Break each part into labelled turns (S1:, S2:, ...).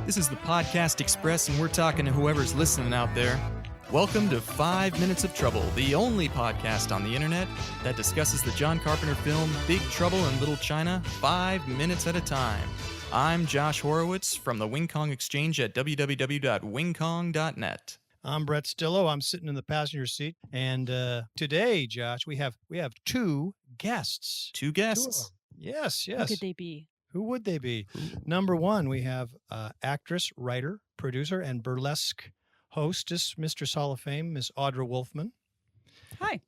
S1: This is the Podcast Express, and we're talking to whoever's listening out there. Welcome to 5 Minutes of Trouble, the only podcast on the internet that discusses the John Carpenter film Big Trouble in Little China 5 minutes at a time. I'm Josh Horowitz from the Wing Kong Exchange at www.wingkong.net.
S2: I'm Brett Stillo. I'm sitting in the passenger seat, and today, Josh, we have two guests.
S1: Two guests.
S2: Yes.
S3: Who could they be?
S2: Who would they be? Number one, we have actress, writer, producer, and burlesque hostess, Mistress Hall of Fame, Miss Audra Wolfman.
S3: Hi.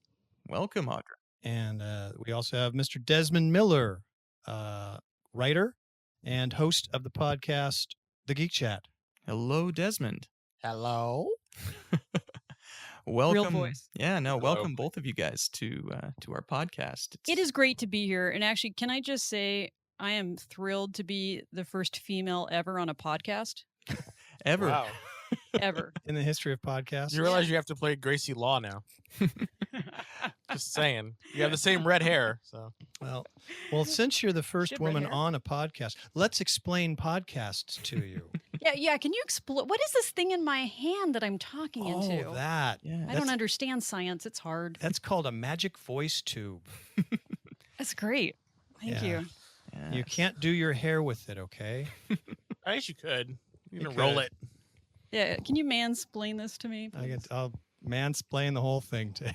S1: Welcome, Audra.
S2: And we also have Mr. Desmond Miller, writer and host of the podcast, The Geek Chat.
S1: Hello, Desmond.
S4: Hello.
S1: Welcome.
S3: Real voice.
S1: Yeah, no,
S4: Hello.
S1: welcome both of you guys to our podcast.
S3: It is great to be here. And actually, can I just say, I am thrilled to be the first female ever on a podcast.
S1: Ever.
S4: Wow.
S3: Ever.
S2: In the history of podcasts.
S4: You realize you have to play Gracie Law now. Just saying. You have the same red hair. So
S2: Well, since you're the first
S3: Shit right
S2: woman
S3: here.
S2: on a podcast, let's explain podcasts to you.
S3: Yeah. Can you explain? What is this thing in my hand that I'm talking into?
S2: Oh, that.
S1: Yeah,
S3: I don't understand science. It's hard.
S2: That's called a magic voice tube.
S3: That's great. Thank
S2: Yeah.
S3: you.
S2: You can't do your hair with it, okay?
S4: I guess you could. You
S2: You
S4: can roll
S2: could.
S4: it.
S3: Yeah. Can you mansplain this to me?
S2: I'll mansplain the whole thing to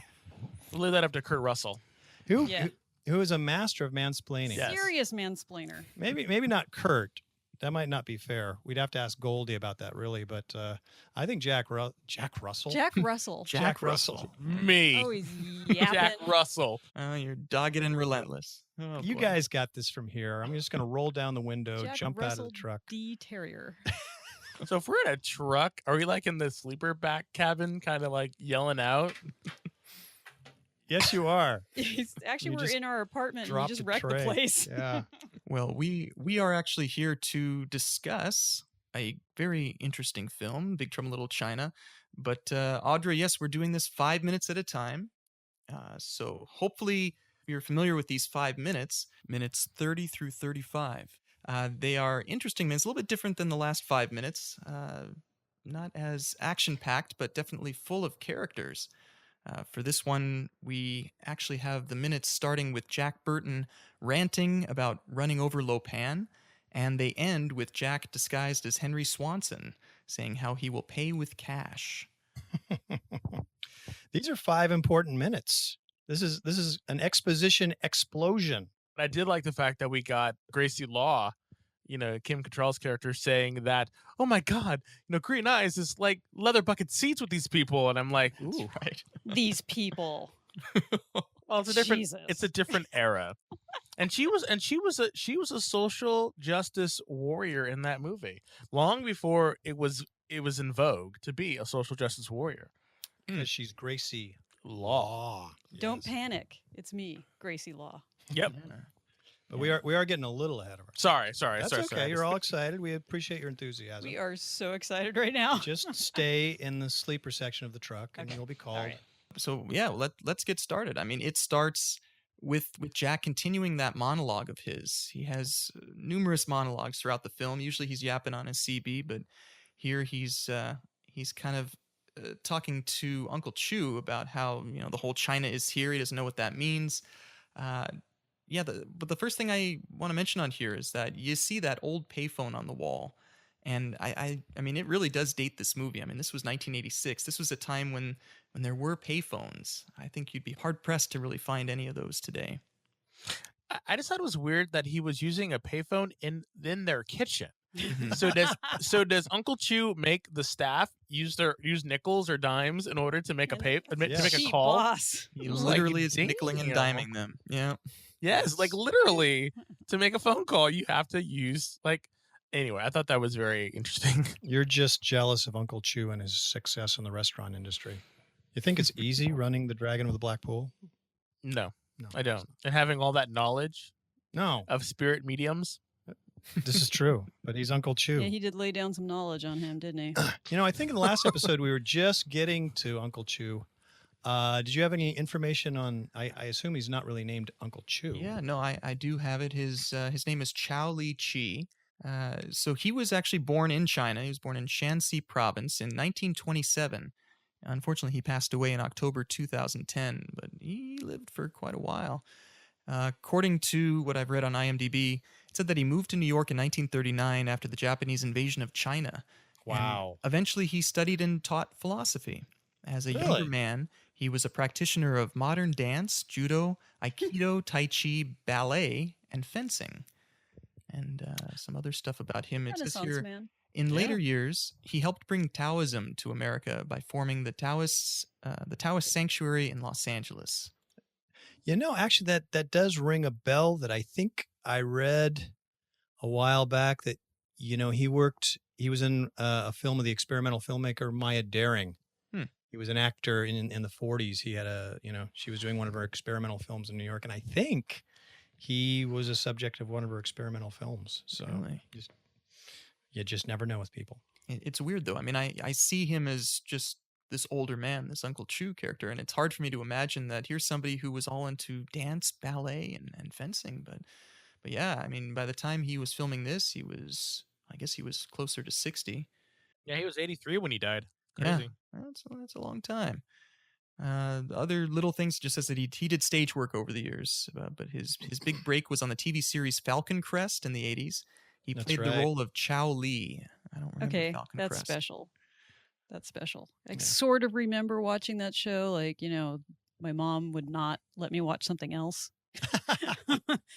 S4: We'll leave that up to Kurt Russell.
S2: who
S3: Yeah.
S2: who is a master of mansplaining.
S4: Yes.
S3: Serious mansplainer.
S2: Maybe not Kurt. That might not be fair. We'd have to ask Goldie about that, really. But I think Jack Russell.
S3: Jack Russell.
S1: Jack Russell.
S4: Me.
S3: Oh, he's yapping.
S4: Jack Russell.
S1: Oh, you're dogged and relentless. Oh,
S2: You
S1: boy.
S2: guys got this from here. I'm just going to roll down the window,
S3: Jack
S2: jump out
S3: Russell
S2: of the truck.
S3: D. Terrier.
S4: So if we're in a truck, are we like in the sleeper back cabin, kind of like yelling out?
S2: Yes, you are.
S3: Actually,
S2: You
S3: we're
S2: just
S3: in our apartment and we
S2: Dropped
S3: just
S2: a
S3: wrecked the
S2: tray.
S3: place.
S2: Yeah.
S1: Well, we are actually here to discuss a very interesting film, Big Trouble in Little China. But Audra, yes, we're doing this 5 minutes at a time. So hopefully you're familiar with these 5 minutes, minutes 30 through 35. They are interesting minutes, a little bit different than the last 5 minutes. Not as action-packed, but definitely full of characters. For this one, we actually have the minutes starting with Jack Burton ranting about running over Lopan, and they end with Jack disguised as Henry Swanson saying how he will pay with cash.
S2: These are 5 important minutes. This is an exposition explosion.
S4: I did like the fact that we got Gracie Law, Kim Cattrall's character, saying that, oh my God, Green Eyes is like leather bucket seats with these people. And I'm like, ooh.
S1: Right.
S3: These people.
S4: Well, it's a different
S3: Jesus.
S4: it's a different era. And she was a social justice warrior in that movie. Long before it was in vogue to be a social justice warrior.
S2: Because she's Gracie
S4: Law.
S3: Don't
S2: Yes.
S3: panic. It's me, Gracie Law.
S4: Yep.
S2: But we are getting a little ahead of her.
S4: Sorry.
S2: That's okay. You're all excited. We appreciate your enthusiasm.
S3: We are so excited right now.
S2: Just stay in the sleeper section of the truck, and
S3: Okay.
S2: you'll be called.
S3: All right.
S1: So yeah, let's get started. I mean, it starts with Jack continuing that monologue of his. He has numerous monologues throughout the film. Usually he's yapping on his CB, but here he's kind of talking to Uncle Chu about how the whole China is here. He doesn't know what that means. But the first thing I want to mention on here is that you see that old payphone on the wall. And I mean, it really does date this movie. I mean, this was 1986. This was a time when there were payphones. I think you'd be hard-pressed to really find any of those today.
S4: I just thought it was weird that he was using a payphone in their kitchen.
S1: Mhm.
S4: So does Uncle Chu make the staff use nickels or dimes in order to make a to make a
S3: Cheap
S4: call?
S3: boss.
S1: He
S4: Like,
S1: literally is nickeling and
S4: damn.
S1: diming them. Yeah.
S4: Yes, like literally to make a phone call, you have to use Anyway, I thought that was very interesting.
S2: You're just jealous of Uncle Chu and his success in the restaurant industry. You think it's easy running the Dragon with the Black Pool?
S4: No,
S2: No,
S4: I don't. And having all that knowledge
S2: No,
S4: of spirit mediums.
S2: this is true. But he's Uncle Chu.
S3: Yeah, he did lay down some knowledge on him, didn't he?
S2: I think in the last episode we were just getting to Uncle Chu. Did you have any information on? I assume he's not really named Uncle Chu.
S1: Yeah, no, I do have it. His name is Chow Li Chi. So he was actually born in China. He was born in Shanxi province in 1927. Unfortunately, he passed away in October 2010, but he lived for quite a while. According to what I've read on IMDb, it said that he moved to New York in 1939 after the Japanese invasion of China. And
S2: Wow.
S1: eventually he studied and taught philosophy. As a younger
S2: Really?
S1: man, he was a practitioner of modern dance, judo, aikido, tai chi, ballet, and fencing. And some other stuff about him. It says
S3: Renaissance
S1: here,
S3: man.
S1: in
S2: Yeah.
S1: later years, he helped bring Taoism to America by forming the Taoist Sanctuary in Los Angeles.
S2: Actually, that does ring a bell that I think I read a while back that, he was in a film of the experimental filmmaker Maya Dering.
S1: Hmm.
S2: He was an actor in the 40s. He had she was doing one of her experimental films in New York. And I think he was a subject of one of her experimental films. So
S1: Really?
S2: you just never know with people.
S1: It's weird, though. I mean, I see him as just this older man, this Uncle Chu character, and it's hard for me to imagine that here's somebody who was all into dance, ballet, and fencing. But yeah, I mean, by the time he was filming this, I guess he was closer to 60.
S4: Yeah, he was 83 when he died.
S1: Yeah,
S4: Crazy.
S1: that's a long time. The other little things just says that he did stage work over the years, but his big break was on the TV series Falcon Crest in the 80s. He
S2: That's
S1: played the
S2: right.
S1: role of Chow Li. I don't remember
S3: Okay,
S1: Falcon
S3: that's
S1: Crest.
S3: special. That's special. I
S2: Yeah.
S3: sort of remember watching that show. Like, my mom would not let me watch something else.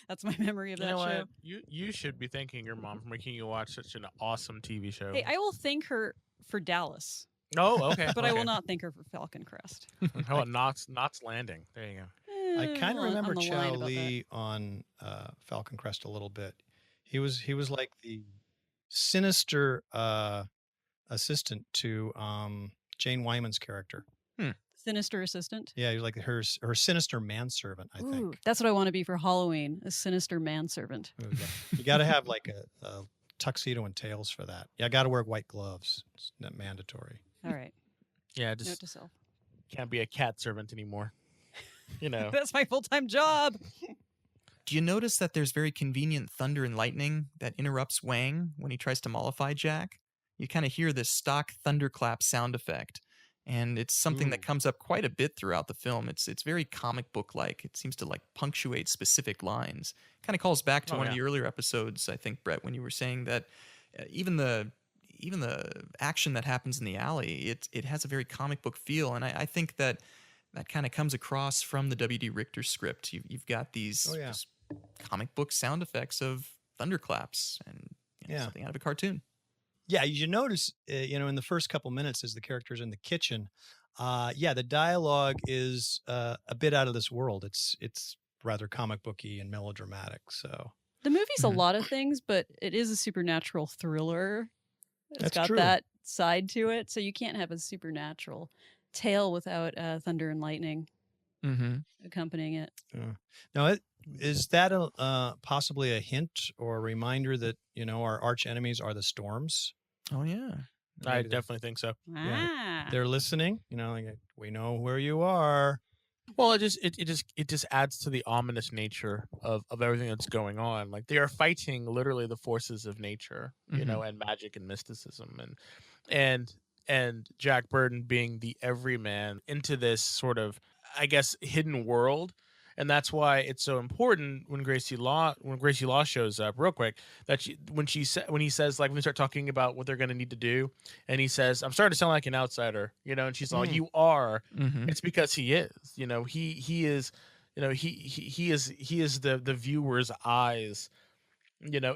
S3: That's my memory of
S4: You
S3: that
S4: know
S3: show.
S4: what? You should be thanking your mom for making you watch such an awesome TV show.
S3: Hey, I will thank her for Dallas,
S4: Oh, okay.
S3: but I will
S4: okay.
S3: not thank her for Falcon Crest.
S4: How about Knots Landing? There you go.
S2: I kind of remember
S3: on the line
S2: Chow
S3: about that.
S2: Lee on Falcon Crest a little bit. He was like the sinister assistant to Jane Wyman's character.
S3: Sinister assistant.
S2: Yeah, he was like her sinister manservant, I
S3: Ooh,
S2: think.
S3: that's what I want to be for Halloween, a sinister manservant.
S2: Ooh, yeah. You got to have like a tuxedo and tails for that. Yeah, I got to wear white gloves. It's not mandatory.
S3: All right.
S4: Yeah,
S3: Note
S4: just
S3: to self.
S4: can't be a cat servant anymore. You know.
S3: That's my full-time job.
S1: Do you notice that there's very convenient thunder and lightning that interrupts Wang when he tries to mollify Jack? You kind of hear this stock thunderclap sound effect, and it's something that comes up quite a bit throughout the film. It's very comic book like. It seems to like punctuate specific lines. Kind of calls back to one of the earlier episodes, I think, Brett, when you were saying that even the action that happens in the alley, it has a very comic book feel, and I think that kind of comes across from the W.D. Richter script. You've got these just comic book sound effects of thunderclaps and something out of a cartoon.
S2: Yeah, you notice, in the first couple minutes as the character's in the kitchen, the dialogue is a bit out of this world. It's rather comic booky and melodramatic. So
S3: The movie's a lot of things, but it is a supernatural thriller. It's got
S2: true.
S3: that side to it, so you can't have a supernatural tale without thunder and lightning accompanying it.
S2: Now, is that possibly a hint or a reminder that our arch enemies are the storms?
S1: Oh yeah,
S4: I definitely think so.
S3: Ah.
S2: They're listening. Like, we know where you are.
S4: Well, it just adds to the ominous nature of everything that's going on. Like they are fighting literally the forces of nature, and magic and mysticism, and Jack Burton being the everyman into this sort of, I guess, hidden world. And that's why it's so important when Gracie Law shows up real quick, that when he says, like, when they start talking about what they're going to need to do, and he says, I'm starting to sound like an outsider, and she's all, you are. It's because he is, he is, he is the viewer's eyes,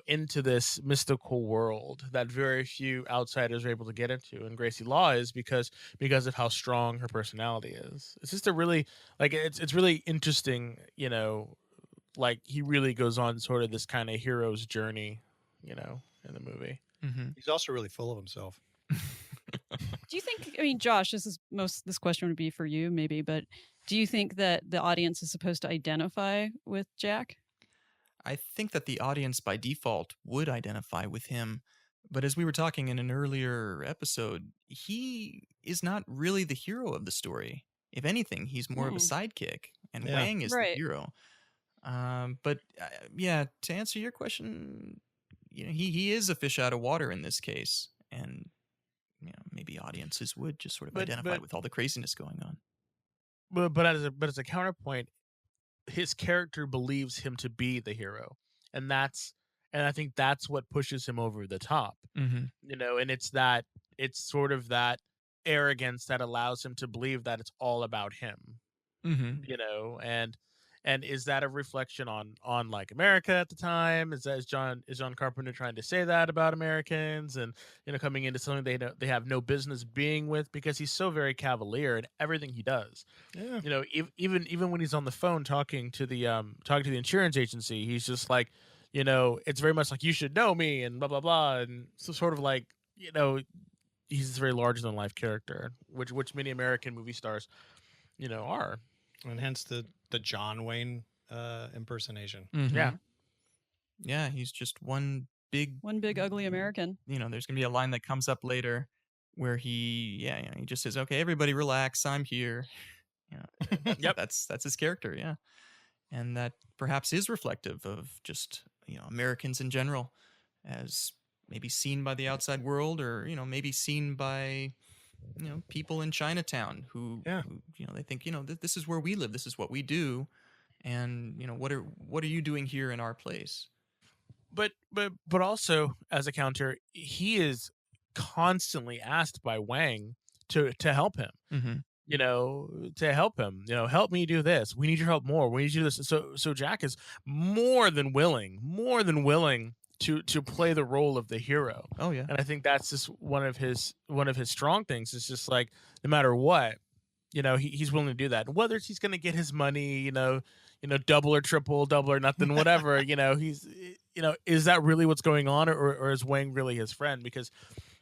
S4: into this mystical world that very few outsiders are able to get into. And Gracie Law is because of how strong her personality is. It's just a really, like, it's really interesting, like he really goes on sort of this kind of hero's journey, in the movie.
S2: He's also really full of himself.
S3: Do you think, Josh, this question would be for you maybe, but do you think that the audience is supposed to identify with Jack?
S1: I think that the audience by default would identify with him. But as we were talking in an earlier episode, he is not really the hero of the story. If anything, he's more of a sidekick, and Wang is the hero. To answer your question, he is a fish out of water in this case, and maybe audiences would just sort of
S4: But
S1: identify with all the craziness going on.
S4: as a counterpoint, his character believes him to be the hero, and I think that's what pushes him over the top.
S1: Mm-hmm.
S4: And it's sort of that arrogance that allows him to believe that it's all about him.
S1: Mm-hmm.
S4: And is that a reflection on like America at the time? Is John Carpenter trying to say that about Americans, and coming into something they have no business being with, because he's so very cavalier in everything he does.
S2: Yeah.
S4: Even when he's on the phone talking to the insurance agency, he's just like, it's very much like, you should know me and blah blah blah, and so sort of like, he's a very larger than life character, which many American movie stars are.
S2: And hence the John Wayne impersonation.
S1: Mm-hmm.
S4: Yeah.
S1: Yeah, he's just one big
S3: ugly American.
S1: There's gonna be a line that comes up later where he just says, "Okay, everybody relax, I'm here."
S4: Yep.
S1: That's his character, yeah. And that perhaps is reflective of just Americans in general, as maybe seen by the outside world, or maybe seen by people in Chinatown who they think this is where we live, this is what we do, and what are you doing here in our place?
S4: But also, as a counter, he is constantly asked by Wang to help him.
S1: Mm-hmm.
S4: To help him. Help me do this. We need your help more. We need you to do this. So Jack is more than willing to play the role of the hero.
S1: Oh yeah.
S4: And I think that's just one of his strong things. It's just like, no matter what, he's willing to do that. And whether he's going to get his money, double or triple, double or nothing, whatever, he's, is that really what's going on, or is Wang really his friend? Because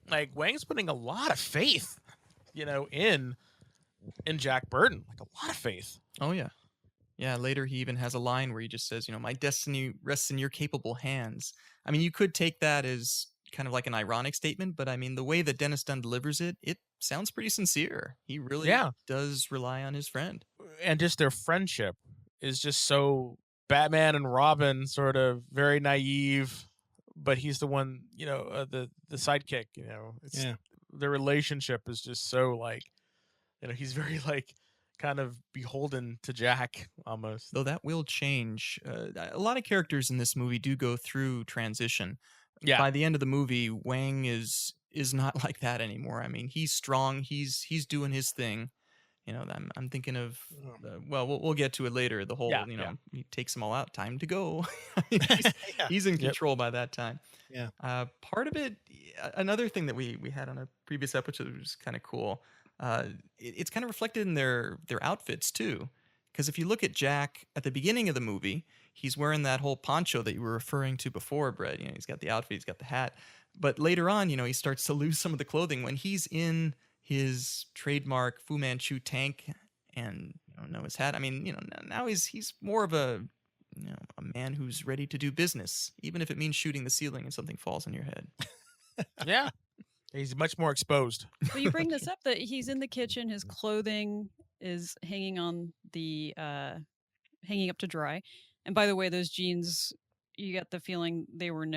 S4: like, Wang's putting a lot of faith, in Jack Burton, like a lot of faith.
S1: Oh yeah. Yeah, later he even has a line where he just says, my destiny rests in your capable hands. I mean, you could take that as kind of like an ironic statement, but I mean, the way that Dennis Dunn delivers it sounds pretty sincere. He really does rely on his friend.
S4: And just their friendship is just so Batman and Robin, sort of very naive, but he's the one, the sidekick, their relationship is just so like, he's very like kind of beholden to Jack almost.
S1: Though that will change. A lot of characters in this movie do go through transition.
S4: Yeah.
S1: By the end of the movie, Wang is not like that anymore. I mean, he's strong. He's doing his thing. I'm thinking of. We'll get to it later. The whole, he takes them all out. Time to go. He's in control by that time.
S2: Yeah.
S1: Part of it, another thing that we had on a previous episode, which was kind of cool. It's kind of reflected in their outfits too, because if you look at Jack at the beginning of the movie, he's wearing that whole poncho that you were referring to before, Brett. He's got the outfit, he's got the hat, but later on, he starts to lose some of the clothing when he's in his trademark Fu Manchu tank and his hat. I mean, now he's more of a man who's ready to do business, even if it means shooting the ceiling and something falls on your head.
S4: Yeah. He's much more exposed.
S3: But you bring this up that he's in the kitchen, his clothing is hanging on the hanging up to dry. And by the way, those jeans, you get the feeling they will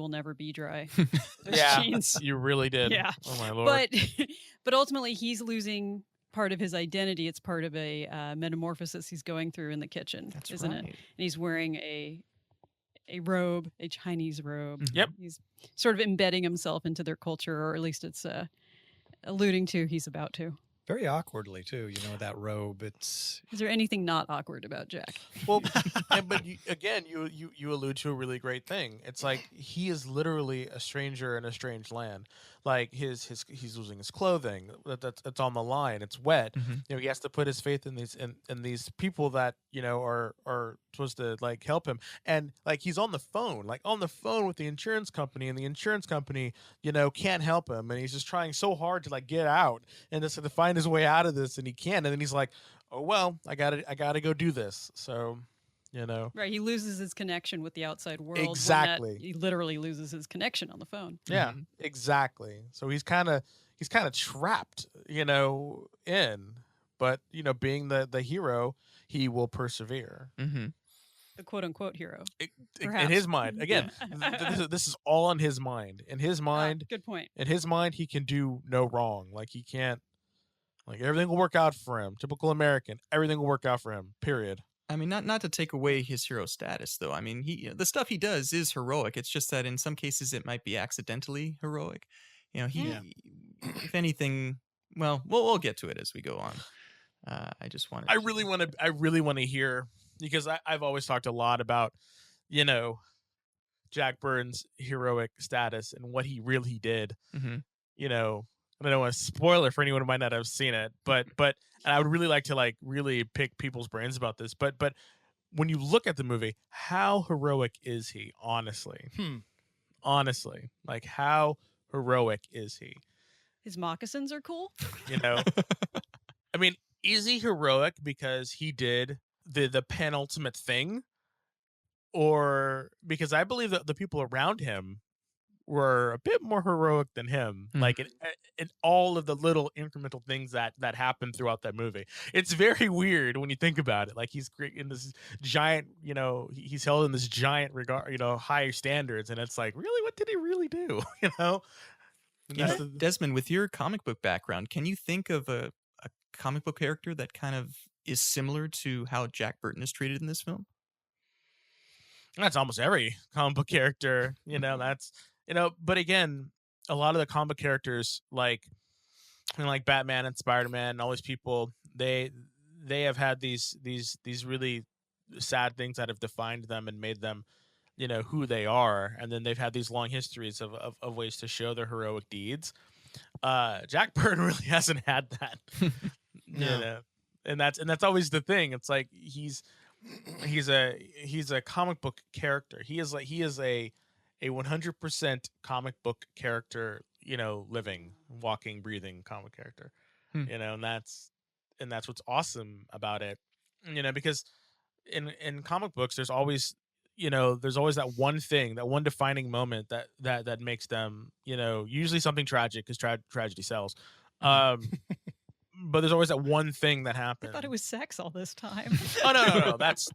S3: never be dry.
S4: Yeah,
S3: jeans.
S4: You really did.
S3: Yeah.
S4: Oh my Lord.
S3: But ultimately he's losing part of his identity. It's part of a metamorphosis he's going through in the kitchen, isn't it? And he's wearing a robe, a Chinese robe.
S4: Yep.
S3: He's sort of embedding himself into their culture, or at least it's alluding to he's about to.
S2: Very awkwardly too, that robe.
S3: Is there anything not awkward about Jack?
S4: Well, but you allude to a really great thing. It's like he is literally a stranger in a strange land. Like he's losing his clothing. That's on the line. It's wet.
S1: Mm-hmm.
S4: He has to put his faith in these people that are supposed to like help him. And like he's on the phone with the insurance company, and the insurance company can't help him, and he's just trying so hard to like get out and just to find his way out of this, and he can't. And then he's like, oh well, I gotta go do this. So
S3: right, he loses his connection with the outside world.
S4: Exactly.
S3: He literally loses his connection on the phone.
S4: Yeah, exactly. So he's kind of trapped, in. But being the hero, he will persevere.
S1: Mm-hmm.
S3: The quote unquote hero.
S4: in
S3: Perhaps.
S4: his mind. Again, this is all in his mind. In his mind,
S3: Good point.
S4: he can do no wrong. Like he can't. Like everything will work out for him. Typical American. Everything will work out for him. Period.
S1: I mean, not to take away his hero status, though. I mean, the stuff he does is heroic. It's just that in some cases it might be accidentally heroic.
S2: Yeah.
S1: If anything, well, we'll get to it as we go on. I just wanted.
S4: I really want to hear, because I've always talked a lot about, Jack Burton's heroic status and what he really did.
S1: Mhm.
S4: I don't want to spoil it for anyone who might not have seen it, but and I would really like to really pick people's brains about this. But when you look at the movie, how heroic is he? Honestly, honestly, like how heroic is he?
S3: His moccasins are cool.
S4: I mean, is he heroic because he did the penultimate thing, or because I believe that the people around him were a bit more heroic than him, like in all of the little incremental things that happen throughout that movie. It's very weird when you think about it. Like he's great in this giant, he's held in this giant regard, higher standards, and it's like, really, what did he really do?
S1: Desmond, with your comic book background, can you think of a comic book character that kind of is similar to how Jack Burton is treated in this film?
S4: That's almost every comic book character, that's, but again, a lot of the comic characters like Batman and Spider-Man and all these people, they have had these really sad things that have defined them and made them, who they are. And then they've had these long histories of ways to show their heroic deeds. Jack Burton really hasn't had that.
S2: No.
S4: And that's always the thing. It's like he's a comic book character. He is a 100% comic book character, living, walking, breathing comic character. And that's what's awesome about it. Because in comic books there's always that one thing, that one defining moment that makes them, usually something tragic, because tragedy sells. But there's always that one thing that happens.
S3: I thought it was sex all this time.
S4: Oh no. That's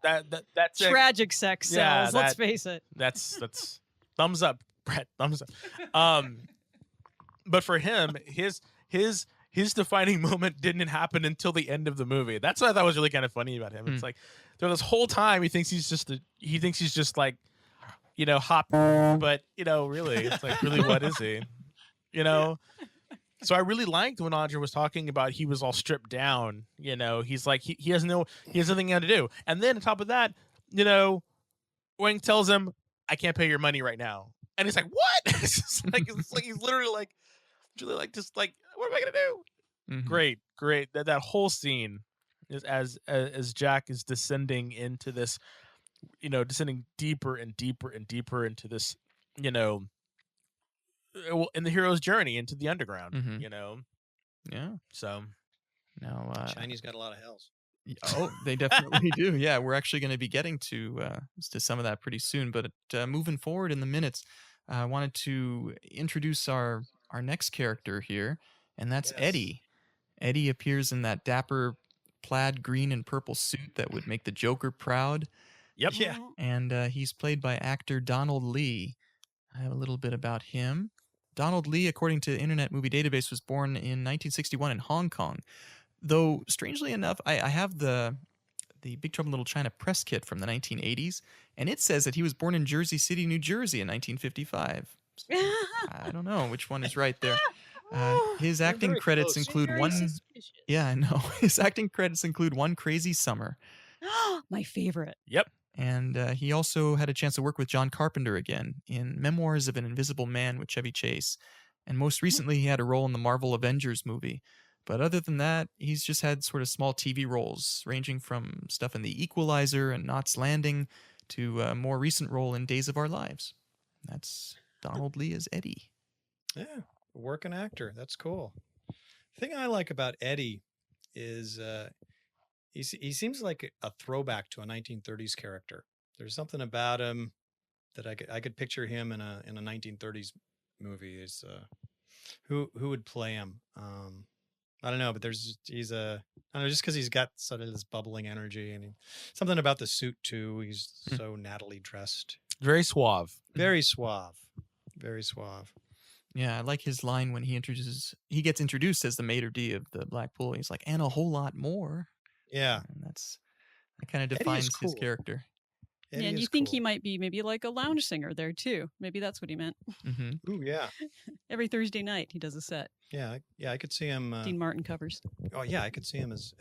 S3: Tragic sex sells. Let's face it.
S4: That's thumbs up, Brett. Thumbs up. But for him, his defining moment didn't happen until the end of the movie. That's what I thought was really kind of funny about him. It's like through this whole time he thinks he's just like, hot, but really, it's like, really, what is he? So I really liked when Audra was talking about he was all stripped down. He's like he has nothing to do. And then on top of that, Wang tells him, "I can't pay your money right now," and he's like, "What?" it's like he's literally like, just like, what am I gonna do? Great. That whole scene is as Jack is descending into this, descending deeper and deeper and deeper into this, in the hero's journey into the underground.
S1: Yeah.
S4: So
S1: now
S2: Chinese got a lot of hells.
S1: Oh, they definitely do. Yeah, we're actually going to be getting to some of that pretty soon. But moving forward in the minutes, I wanted to introduce our next character here, and that's Eddie. Eddie appears in that dapper plaid green and purple suit that would make the Joker proud.
S4: Yep.
S2: Yeah.
S1: And he's played by actor Donald Lee. I have a little bit about him. Donald Lee, according to Internet Movie Database, was born in 1961 in Hong Kong. Though, strangely enough, I have the Big Trouble in Little China press kit from the 1980s, and it says that he was born in Jersey City, New Jersey in 1955. So, I don't know which one is right there. His acting credits include Yeah, I know. His acting credits include One Crazy Summer.
S3: My favorite.
S4: Yep.
S1: And he also had a chance to work with John Carpenter again in Memoirs of an Invisible Man with Chevy Chase. And most recently, he had a role in the Marvel Avengers movie. But other than that, he's just had sort of small TV roles, ranging from stuff in The Equalizer and Knots Landing to a more recent role in Days of Our Lives. That's Donald Lee as Eddie.
S2: Yeah, working actor. That's cool. The thing I like about Eddie is he seems like a throwback to a 1930s character. There's something about him that I could picture him in a 1930s movie. Is who would play him? I don't know, but I don't know, just because he's got sort of this bubbling energy, and something about the suit too. He's so nattily dressed.
S4: Very suave.
S2: Very suave. Very suave.
S1: Yeah, I like his line when he gets introduced as the maitre d' of the Black Pool. He's like, and a whole lot more.
S2: Yeah.
S1: And that kind of
S2: Eddie is
S1: defines his
S2: cool.
S1: character.
S2: Eddie
S3: Yeah, and
S2: is
S3: you think
S2: cool.
S3: he might be maybe like a lounge singer there too. Maybe that's what he meant.
S1: Mm-hmm.
S2: Ooh, yeah.
S3: Every Thursday night he does a set.
S2: Yeah, I could see him.
S3: Dean Martin covers.
S2: Oh, yeah, I could see him as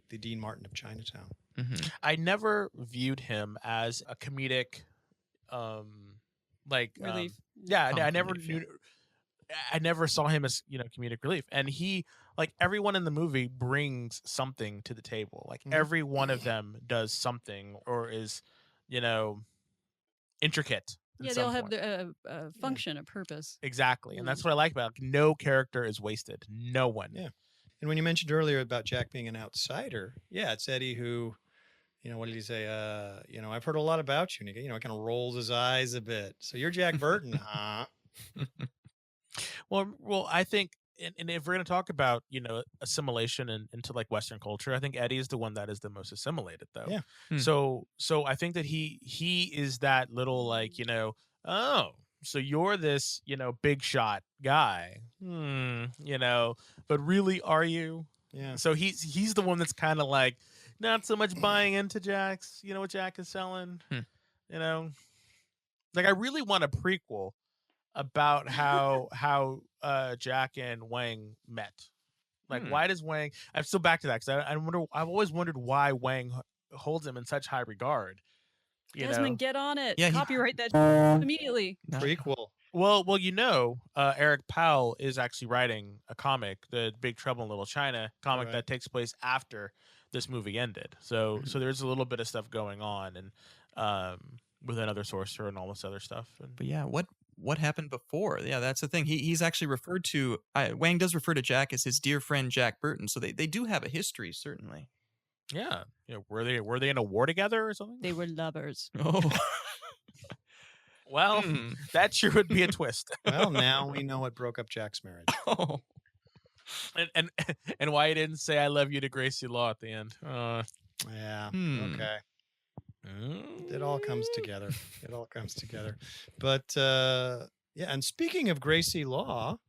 S2: the Dean Martin of Chinatown.
S1: Mm-hmm.
S4: I never viewed him as a comedic,
S3: Relief.
S4: yeah, I
S1: Comic
S4: never
S1: relief,
S4: knew. I never saw him as comedic relief, and he, like everyone in the movie, brings something to the table. Like
S2: Mhm.
S4: every one of them does something or is, intricate. in
S3: Yeah,
S4: some
S3: they'll have
S4: point.
S3: a function, a purpose.
S4: Exactly, and
S3: Yeah.
S4: that's what I like about it. No character is wasted. No one.
S2: Yeah. And when you mentioned earlier about Jack being an outsider, yeah, it's Eddie who, what did he say? I've heard a lot about you. And he, kind of rolls his eyes a bit. So you're Jack Burton, huh?
S4: Well, I think, and if we're going to talk about, assimilation into like Western culture, I think Eddie is the one that is the most assimilated, though.
S2: Yeah.
S4: So I think that he is that little like, oh, so you're this, big shot guy, but really, are you?
S2: Yeah.
S4: So he's the one that's kind of like not so much buying into Jack's, what Jack is selling, like I really want a prequel about how Jack and Wang met. Like, why does Wang? I'm still back to that because I've always wondered why Wang holds him in such high regard.
S3: Desmond, get on it.
S1: Yeah,
S3: Copyright that immediately.
S2: Prequel.
S4: Well, Eric Powell is actually writing a comic, the Big Trouble in Little China comic, that takes place after this movie ended. So there's a little bit of stuff going on, and with another sorcerer and all this other stuff.
S1: But yeah, what happened before? Yeah, that's the thing. He's actually referred to. Wang does refer to Jack as his dear friend Jack Burton, so they do have a history, certainly.
S4: Yeah, were they in a war together or something?
S3: They were lovers.
S1: Oh,
S4: well, that sure would be a twist.
S2: Well, now we know what broke up Jack's marriage.
S1: oh.
S4: And why he didn't say "I love you" to Gracie Law at the end.
S2: Yeah. Okay. It all comes together. It all comes together. But yeah. And speaking of Gracie Law,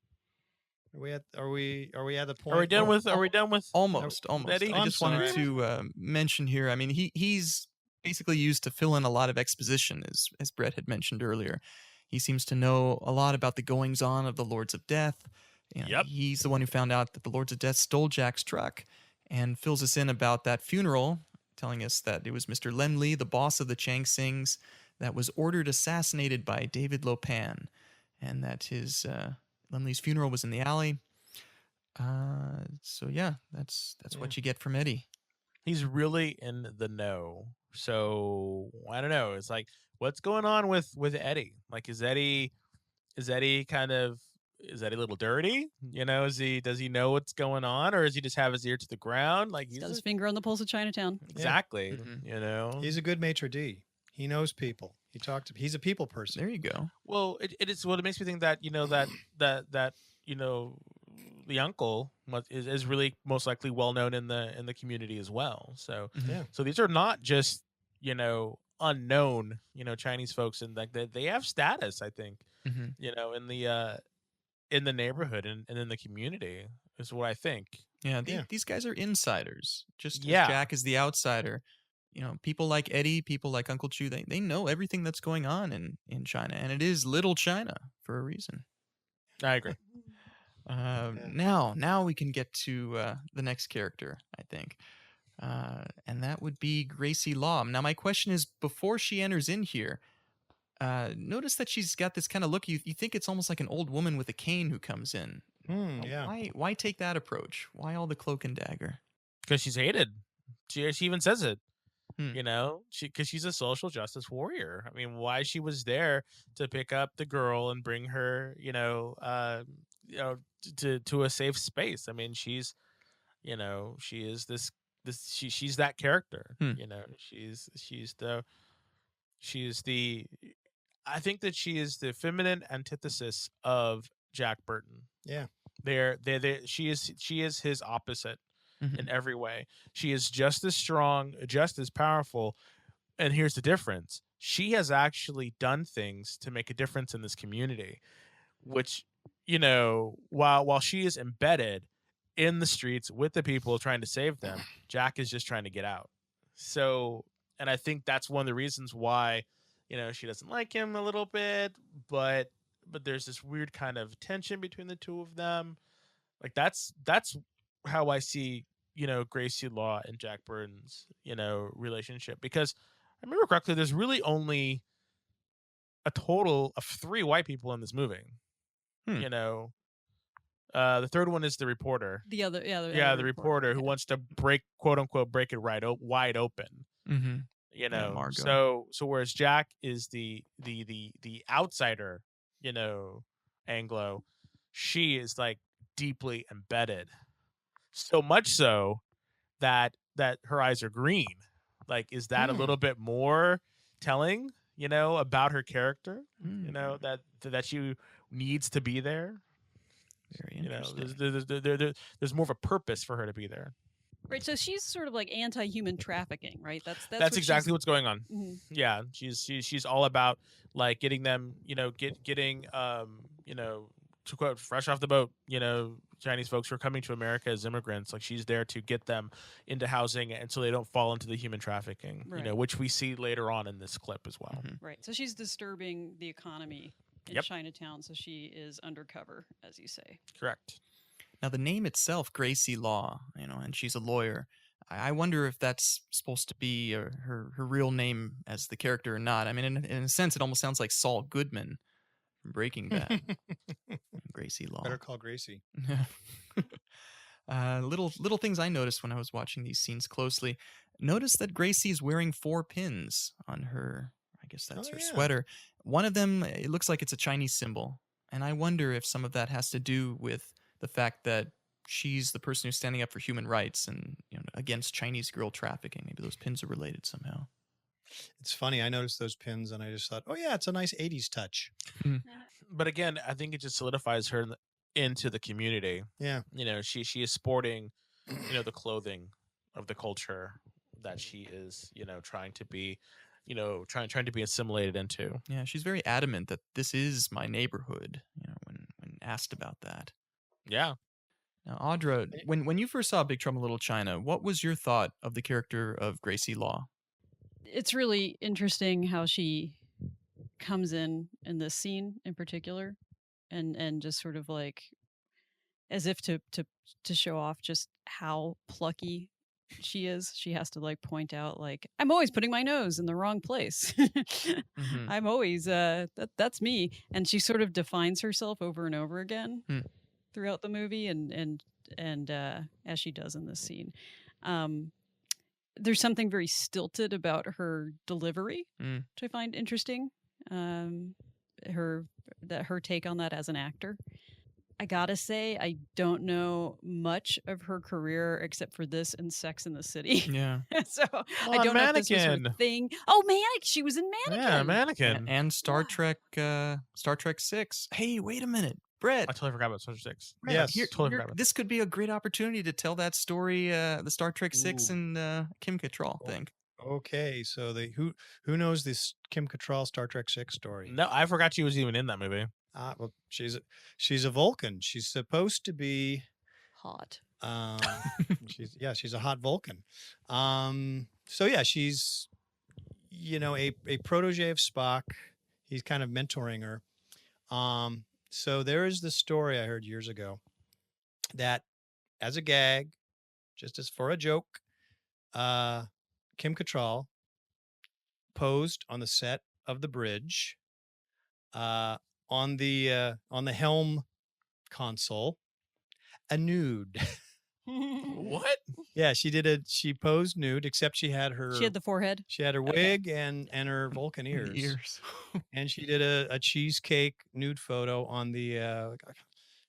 S2: are we at the point?
S4: Are we done with? Are we done with?
S1: Almost.
S4: Eddie?
S1: I just wanted
S2: sorry.
S1: to mention here. I mean, he's basically used to fill in a lot of exposition, as Brett had mentioned earlier. He seems to know a lot about the goings on of the Lords of Death.
S4: Yep.
S1: He's the one who found out that the Lords of Death stole Jack's truck, and fills us in about that funeral, telling us that it was Mr. Lemley, the boss of the Chang Sings, that was ordered assassinated by David Lopan, and that his Lemley's funeral was in the alley. So yeah, that's what you get from Eddie.
S4: He's really in the know. So I don't know. It's like, what's going on with Eddie? Like, is Eddie a little dirty? Does he know what's going on, or does he just have his ear to the ground? Like
S3: He's got his finger on the pulse of Chinatown.
S4: Exactly.
S1: Mhm.
S2: He's a good maitre d'. He knows people. He's a people person.
S1: There you go.
S4: Well, it makes me think that that the uncle is really most likely well known in the community as well. So
S2: Yeah.
S4: so these are not just unknown Chinese folks, and like they have status, I think,
S1: Mhm.
S4: in the neighborhood and in the community is what I think.
S1: Yeah,
S2: Yeah.
S1: these guys are insiders. Just as
S4: Yeah.
S1: Jack is the outsider. People like Eddie, people like Uncle Chu, they know everything that's going on in China, and it is Little China for a reason.
S4: I agree.
S1: Now we can get to the next character, I think, and that would be Gracie Law. Now, my question is, before she enters in here, notice that she's got this kind of look. You think it's almost like an old woman with a cane who comes in.
S2: Yeah.
S1: Why take that approach? Why all the cloak and dagger?
S4: Because she's hated. She even says it.
S1: Hmm.
S4: Because she's a social justice warrior. I mean, why she was there to pick up the girl and bring her, to a safe space. I mean, she is she's that character.
S1: Hmm.
S4: She's the I think that she is the feminine antithesis of Jack Burton.
S2: Yeah.
S4: She is his opposite.
S1: Mhm.
S4: In every way. She is just as strong, just as powerful. And here's the difference. she has actually done things to make a difference in this community, which, while she is embedded in the streets with the people trying to save them, Jack is just trying to get out. So, and I think that's one of the reasons why, she doesn't like him a little bit, but there's this weird kind of tension between the two of them. Like that's how I see, Gracie Law and Jack Burton's, relationship, because I remember correctly, there's really only a total of 3 white people in this movie.
S1: Hmm.
S4: The third one is the reporter.
S3: The other,
S4: The reporter who wants to quote unquote break it wide open.
S1: Mm-hmm.
S4: So whereas Jack is the outsider, Anglo, she is like deeply embedded, so much so that her eyes are green. Like, is that a little bit more telling, about her character? That she needs to be there.
S1: Very interesting.
S4: There's more of a purpose for her to be there.
S3: Right, so she's sort of like anti-human trafficking, right?
S4: That's exactly what's going on.
S3: Mm-hmm.
S4: Yeah, she's all about like getting them, getting to quote, fresh off the boat, Chinese folks who are coming to America as immigrants. Like, she's there to get them into housing and so they don't fall into the human trafficking,
S3: right.
S4: Which we see later on in this clip as well.
S1: Mm-hmm.
S3: Right, so she's disturbing the economy in Chinatown, so she is undercover, as you say.
S4: Correct.
S1: Now, the name itself, Gracie Law, and she's a lawyer. I wonder if that's supposed to be her real name as the character or not. I mean, in a sense, it almost sounds like Saul Goodman from Breaking Bad. Gracie Law.
S2: Better call Gracie.
S1: Little things I noticed when I was watching these scenes closely. Notice that Gracie's wearing 4 pins on her, I guess that's her sweater. One of them, it looks like it's a Chinese symbol. And I wonder if some of that has to do with the fact that she's the person who's standing up for human rights and against Chinese girl trafficking. Maybe those pins are related somehow.
S2: It's funny. I noticed those pins and I just thought, oh yeah, it's a nice 80s touch.
S4: But again, I think it just solidifies her into the community.
S2: Yeah.
S4: She is sporting, the clothing of the culture that she is, trying to be, trying to be assimilated into.
S1: Yeah, she's very adamant that this is my neighborhood, when asked about that.
S4: Yeah.
S1: Now, Audra, when you first saw Big Trouble in Little China, what was your thought of the character of Gracie Law?
S3: It's really interesting how she comes in this scene in particular, and just sort of like as if to show off just how plucky she is. She has to like point out, like, I'm always putting my nose in the wrong place.
S1: Mm-hmm.
S3: I'm always that's me, and she sort of defines herself over and over again throughout the movie, and as she does in this scene. There's something very stilted about her delivery, which I find interesting. Her take on that as an actor. I gotta say, I don't know much of her career except for this and Sex in the City.
S1: Yeah.
S3: So I don't know if this was her thing. Oh, she was in Mannequin.
S4: Yeah, Mannequin.
S1: And Star Trek 6. Hey, wait a minute. Brett.
S4: I totally forgot about Star Trek 6.
S2: Yes.
S1: This could be a great opportunity to tell that story, the Star Trek 6 and Kim Cattrall thing.
S2: Okay, so who knows this Kim Cattrall Star Trek 6 story?
S4: No, I forgot she was even in that movie.
S2: Well, she's a Vulcan. She's supposed to be
S3: hot.
S2: She's a hot Vulcan. So yeah, she's a protege of Spock. He's kind of mentoring her. So there is this story I heard years ago that, as a gag, just as for a joke, Kim Cattrall posed on the set of The Bridge, on the helm console, a nude.
S4: What?
S2: Yeah, she posed nude, except she had
S3: the forehead.
S2: She had her wig and her Vulcan ears. And she did a cheesecake nude photo on the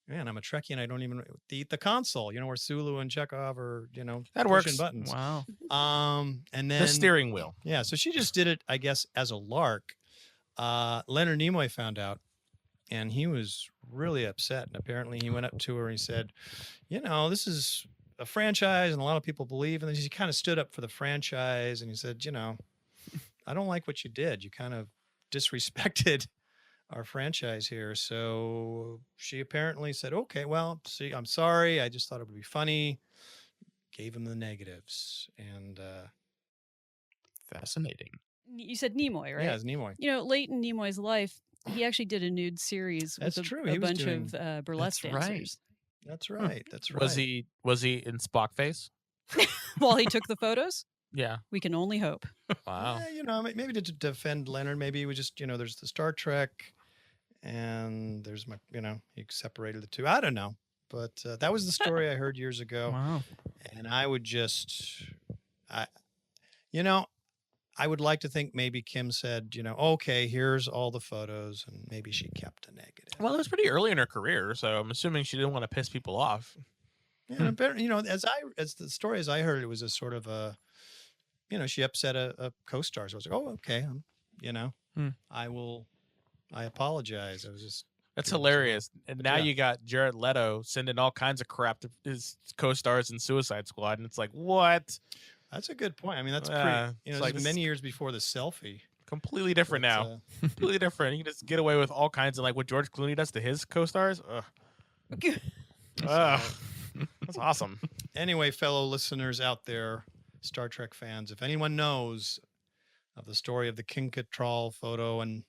S2: man, I'm a Trekkie and I don't even the console, where Sulu and Chekhov are,
S4: that
S2: pushing
S4: works.
S2: buttons.
S1: Wow.
S2: And then
S4: the steering wheel.
S2: Yeah, so she just did it, I guess, as a lark. Leonard Nimoy found out, and he was really upset. And apparently he went up to her and he said, this is a franchise and a lot of people believe. And then she kind of stood up for the franchise and he said, I don't like what you did. You kind of disrespected our franchise here. So she apparently said, okay, well, see, I'm sorry. I just thought it would be funny. Gave him the negatives. And
S1: Fascinating.
S3: You said Nimoy, right?
S2: yeah, it's Nimoy.
S3: Late in Nimoy's life, he actually did a nude series
S2: That's
S3: with
S2: true.
S3: a
S2: He was
S3: bunch
S2: doing-
S3: of burlesque
S1: That's right.
S3: dancers.
S2: That's right. That's right.
S4: Was he in Spock face?
S3: While he took the photos,
S4: Yeah.
S3: we can only hope.
S4: Wow.
S2: Yeah, maybe to defend Leonard, maybe he was just, there's the Star Trek and there's my, he separated the two. I don't know. But that was the story I heard years ago.
S1: Wow.
S2: And I would just, I would like to think maybe Kim said, okay, here's all the photos, and maybe she kept a negative.
S4: Well, it was pretty early in her career, so I'm assuming she didn't want to piss people off.
S2: Yeah, but as the story as I heard, it was a sort of a, she upset a co-star. So I was like, oh, okay, I apologize. I was just.
S4: That's
S2: doing
S4: hilarious. And now
S2: yeah.
S4: you got Jared Leto sending all kinds of crap to his co-stars in Suicide Squad, and it's like, what?
S2: That's a good point. I mean, that's
S4: Yeah,
S2: pretty.
S4: it's
S2: Like
S4: like
S2: many years before the selfie.
S4: Completely different
S2: But,
S4: now. Completely different. You can just get away with all kinds of like what George Clooney does to his co-stars. Ugh. Ugh. That's awesome.
S2: Anyway, fellow listeners out there, Star Trek fans, if anyone knows of the story of the King Cattrall photo, and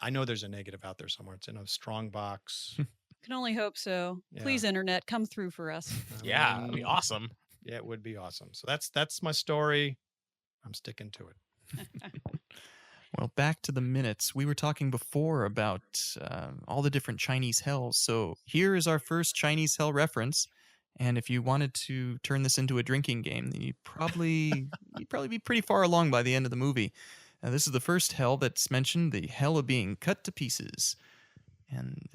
S2: I know there's a negative out there somewhere. It's in a strong box.
S3: Can only hope so.
S2: Yeah.
S3: Please, internet, come through for us.
S4: Yeah, that'd be awesome.
S2: Yeah, it would be awesome. So that's my story. I'm sticking to it.
S1: Well, back to the minutes. We were talking before about all the different Chinese hells. So here is our first Chinese hell reference. And if you wanted to turn this into a drinking game, then you'd probably be pretty far along by the end of the movie. This is the first hell that's mentioned, the hell of being cut to pieces. And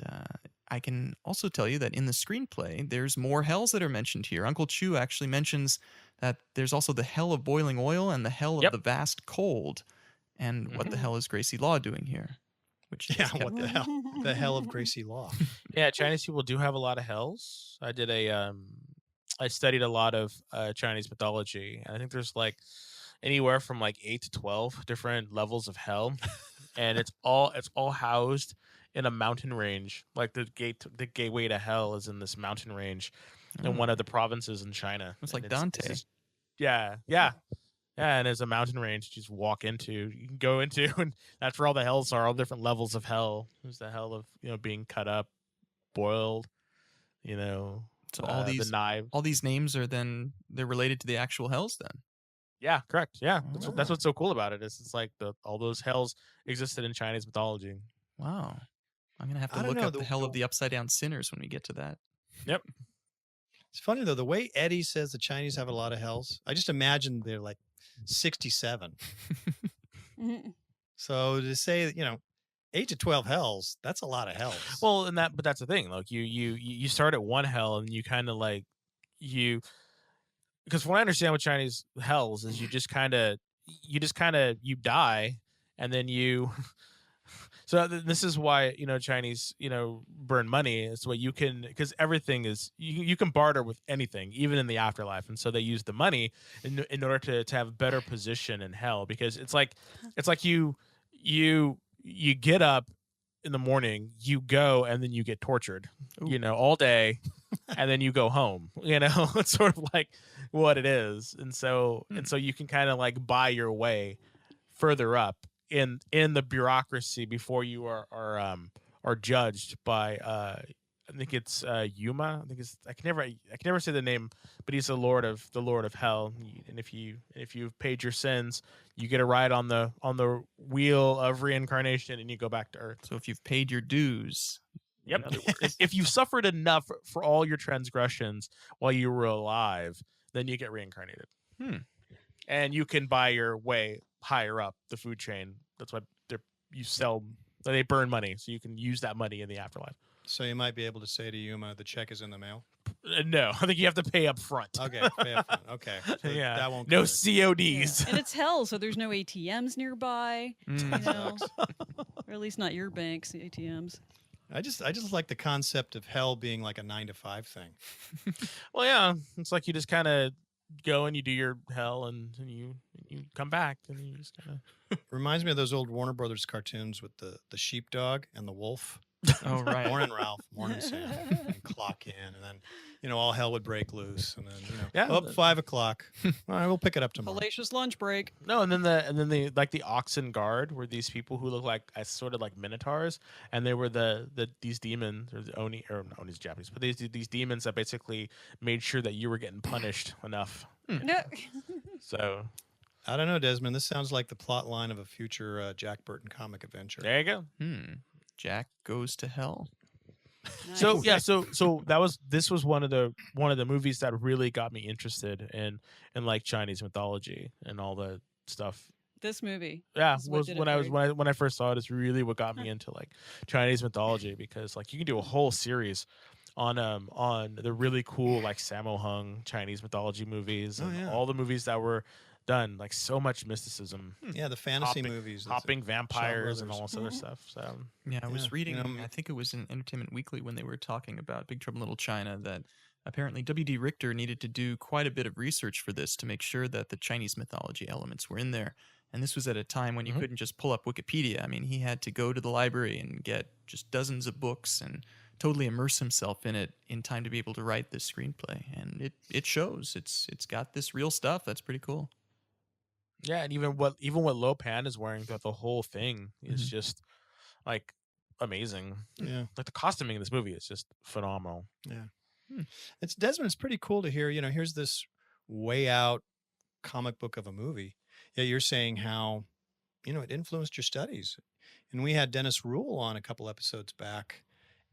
S1: I can also tell you that in the screenplay, there's more hells that are mentioned here. Uncle Chu actually mentions that there's also the hell of boiling oil and the hell of the vast cold. And what the hell is Gracie Law doing here? Which
S2: what the hell? The hell of Gracie Law.
S4: Yeah, Chinese people do have a lot of hells. I did I studied a lot of Chinese mythology, and I think there's like anywhere from like 8 to 12 different levels of hell, and it's all housed in a mountain range. Like the gateway to hell is in this mountain range in one of the provinces in China.
S1: It's like
S4: And
S1: Dante.
S4: Yeah, and there's a mountain range you just walk into, you can go into, and that's where all the hells are, all different levels of hell. There's the hell of being cut up, boiled,
S1: So
S4: the knife.
S1: all these names are they're related to the actual hells then.
S4: Yeah, correct. Yeah,
S1: Oh.
S4: that's what's so cool about it. It's like all those hells existed in Chinese mythology.
S1: Wow. I'm going to have
S2: I
S1: to
S2: don't
S1: look
S2: know,
S1: up the hell of the upside down sinners when we get to that.
S4: Yep.
S2: It's funny though, the way Eddie says the Chinese have a lot of hells. I just imagine they're like 67. So to say, 8 to 12 hells, that's a lot of hells.
S4: Well, but that's the thing. Like you start at one hell, and you kind of like because what I understand with Chinese hells is you die, and then you. So this is why Chinese burn money. It's what you can, because everything is you can barter with anything, even in the afterlife, and so they use the money in order to have a better position in hell, because it's like you get up in the morning, you go, and then you get tortured, all day, and then you go home. It's sort of like what it is, and so you can kind of like buy your way further up in the bureaucracy before you are judged by I think it's Yuma. I can never say the name, but he's the lord of hell. And if you've paid your sins, you get a ride on the wheel of reincarnation, and you go back to Earth.
S1: So if you've paid your dues.
S4: Yep. if you suffered enough for all your transgressions while you were alive, then you get reincarnated. And you can buy your way higher up the food chain. That's why they burn money, so you can use that money in the afterlife.
S2: So you might be able to say to Yuma, the check is in the mail.
S4: No, I think you have to pay up front.
S2: Okay, pay up front. Okay, so
S4: Yeah.
S2: that won't
S4: No
S2: cover it.
S4: CODs.
S3: And it's hell, so there's no ATMs nearby.
S1: Mm.
S2: Sucks.
S3: Or at least not your banks, the ATMs.
S2: I just like the concept of hell being like a 9 to 5 thing.
S4: Well, yeah, it's like you just kind of go and you do your hell and you come back and you just kind
S2: Reminds me of those old Warner Brothers cartoons with the sheepdog and the wolf.
S1: Oh, right.
S2: Morning, Ralph. Morning, Sam. And clock in, and then all hell would break loose, and then
S4: Yeah.
S2: up 5 o'clock. All right, we'll pick it up tomorrow.
S3: Hellacious lunch break.
S4: No, and then the like the Oxen Guard were these people who look like sort of like minotaurs, and they were these demons or the Oni, or not Oni's Japanese, but these demons that basically made sure that you were getting punished enough.
S3: No.
S4: So
S2: I don't know, Desmond. This sounds like the plot line of a future Jack Burton comic adventure.
S4: there you go.
S1: Jack goes to hell.
S4: So
S3: Nice.
S4: yeah, so this was one of the movies that really got me interested in like Chinese mythology and all the stuff.
S3: This movie.
S4: Yeah,
S3: is what
S4: was
S3: did
S4: when
S3: it
S4: I was
S3: for you.
S4: when I first saw it. It's really what got me into like Chinese mythology, because like you can do a whole series on the really cool like Sammo Hung Chinese mythology movies and
S2: yeah.
S4: all the movies that were done, like so much mysticism,
S2: Yeah, the fantasy
S4: Hopping-
S2: movies.
S4: hopping vampires and all
S2: Brothers.
S4: this other stuff. So
S1: Yeah, I was
S2: Yeah,
S1: reading,
S2: you know,
S1: I think it was in Entertainment Weekly when they were talking about Big Trouble in Little China, that apparently W.D. Richter needed to do quite a bit of research for this to make sure that the Chinese mythology elements were in there. And this was at a time when you
S4: Mhm.
S1: couldn't just pull up Wikipedia. I mean, he had to go to the library and get just dozens of books and totally immerse himself in it in time to be able to write this screenplay. And it shows. It's got this real stuff. That's pretty cool.
S4: yeah, and even what Lo Pan is wearing throughout the whole thing is
S1: Mhm.
S4: just like amazing.
S2: Yeah.
S4: Like the costuming in this movie is just phenomenal.
S2: It's Desmond. It's pretty cool to hear. Here's this way out comic book of a movie. Yeah, you're saying how it influenced your studies, and we had Dennis Rule on a couple episodes back,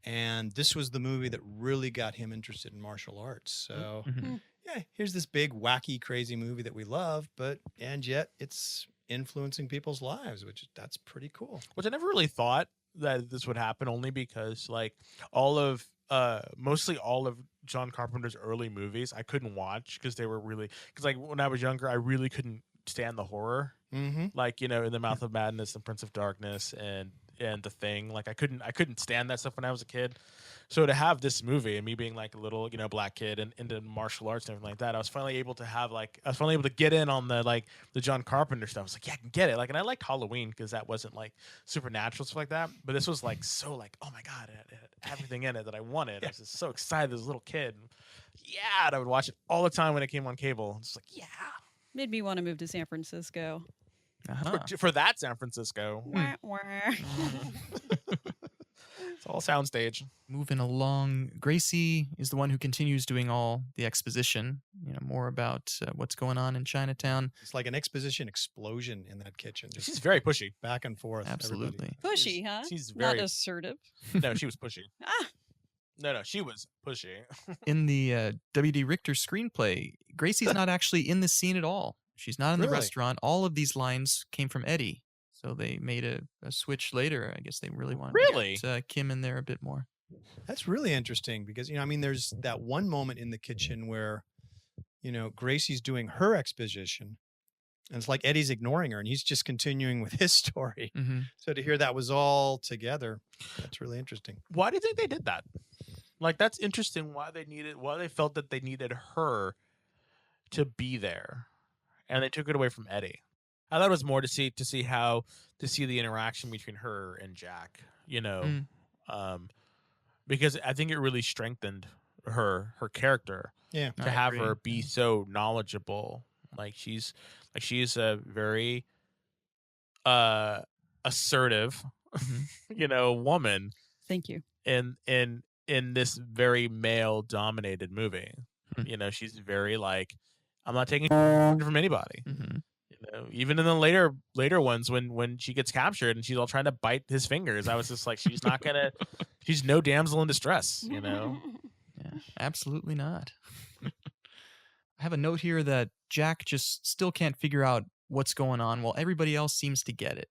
S2: and this was the movie that really got him interested in martial arts. So
S1: Mhm.
S2: yeah, here's this big wacky crazy movie that we love, and yet it's influencing people's lives, that's pretty cool.
S4: Which I never really thought that this would happen, only because like mostly all of John Carpenter's early movies I couldn't watch because they were really, because like when I was younger I really couldn't stand the horror,
S2: Mm-hmm.
S4: like In the Mouth of Madness and Prince of Darkness and The Thing. Like I couldn't stand that stuff when I was a kid. So to have this movie and me being like a little black kid and into martial arts and everything like that, I was finally able to get in on the John Carpenter stuff. I was like, yeah, I can get it. Like, and I liked Halloween because that wasn't like supernatural stuff like that. But this was like so like, oh my god, it had everything in it that I wanted. I was just so excited as a little kid. Yeah, and I would watch it all the time when it came on cable. It's like, yeah.
S3: Made me want to move to San Francisco.
S1: Uh-huh.
S4: For that San Francisco.
S3: Wah, wah.
S4: It's all soundstage.
S1: Moving along, Gracie is the one who continues doing all the exposition, more about what's going on in Chinatown.
S2: It's like an exposition explosion in that kitchen. Just
S4: She's very pushy.
S2: back and forth.
S1: Absolutely.
S3: Pushy, huh?
S4: She's
S3: Not
S4: very
S3: assertive.
S4: No, she was pushy.
S3: Ah,
S4: No, she was pushy.
S1: In the W.D. Richter screenplay, Gracie's not actually in the scene at all. She's not in the
S2: Really?
S1: restaurant. All of these lines came from Eddie. So they made a switch later. I guess they really wanted
S4: Really?
S1: to get Kim in there a bit more.
S2: That's really interesting because there's that one moment in the kitchen where Gracie's doing her exposition, and it's like Eddie's ignoring her, and he's just continuing with his story.
S1: Mm-hmm.
S2: So to hear that was all together, that's really interesting.
S4: Why do you think they did that? Like, that's interesting. Why they felt that they needed her to be there, and they took it away from Eddie. I thought it was more to see the interaction between her and Jack. Because I think it really strengthened her character.
S2: Yeah.
S4: To
S1: I
S4: have
S1: agree.
S4: her be so knowledgeable. She's a very assertive woman
S3: thank you.
S4: in this very male dominated movie.
S1: Hmm.
S4: She's very like, I'm not taking from anybody.
S1: Mm-hmm.
S4: Even in the later ones when she gets captured and she's all trying to bite his fingers, I was just like, she's no damsel in distress.
S1: Yeah, absolutely not. I have a note here that Jack just still can't figure out what's going on while everybody else seems to get it.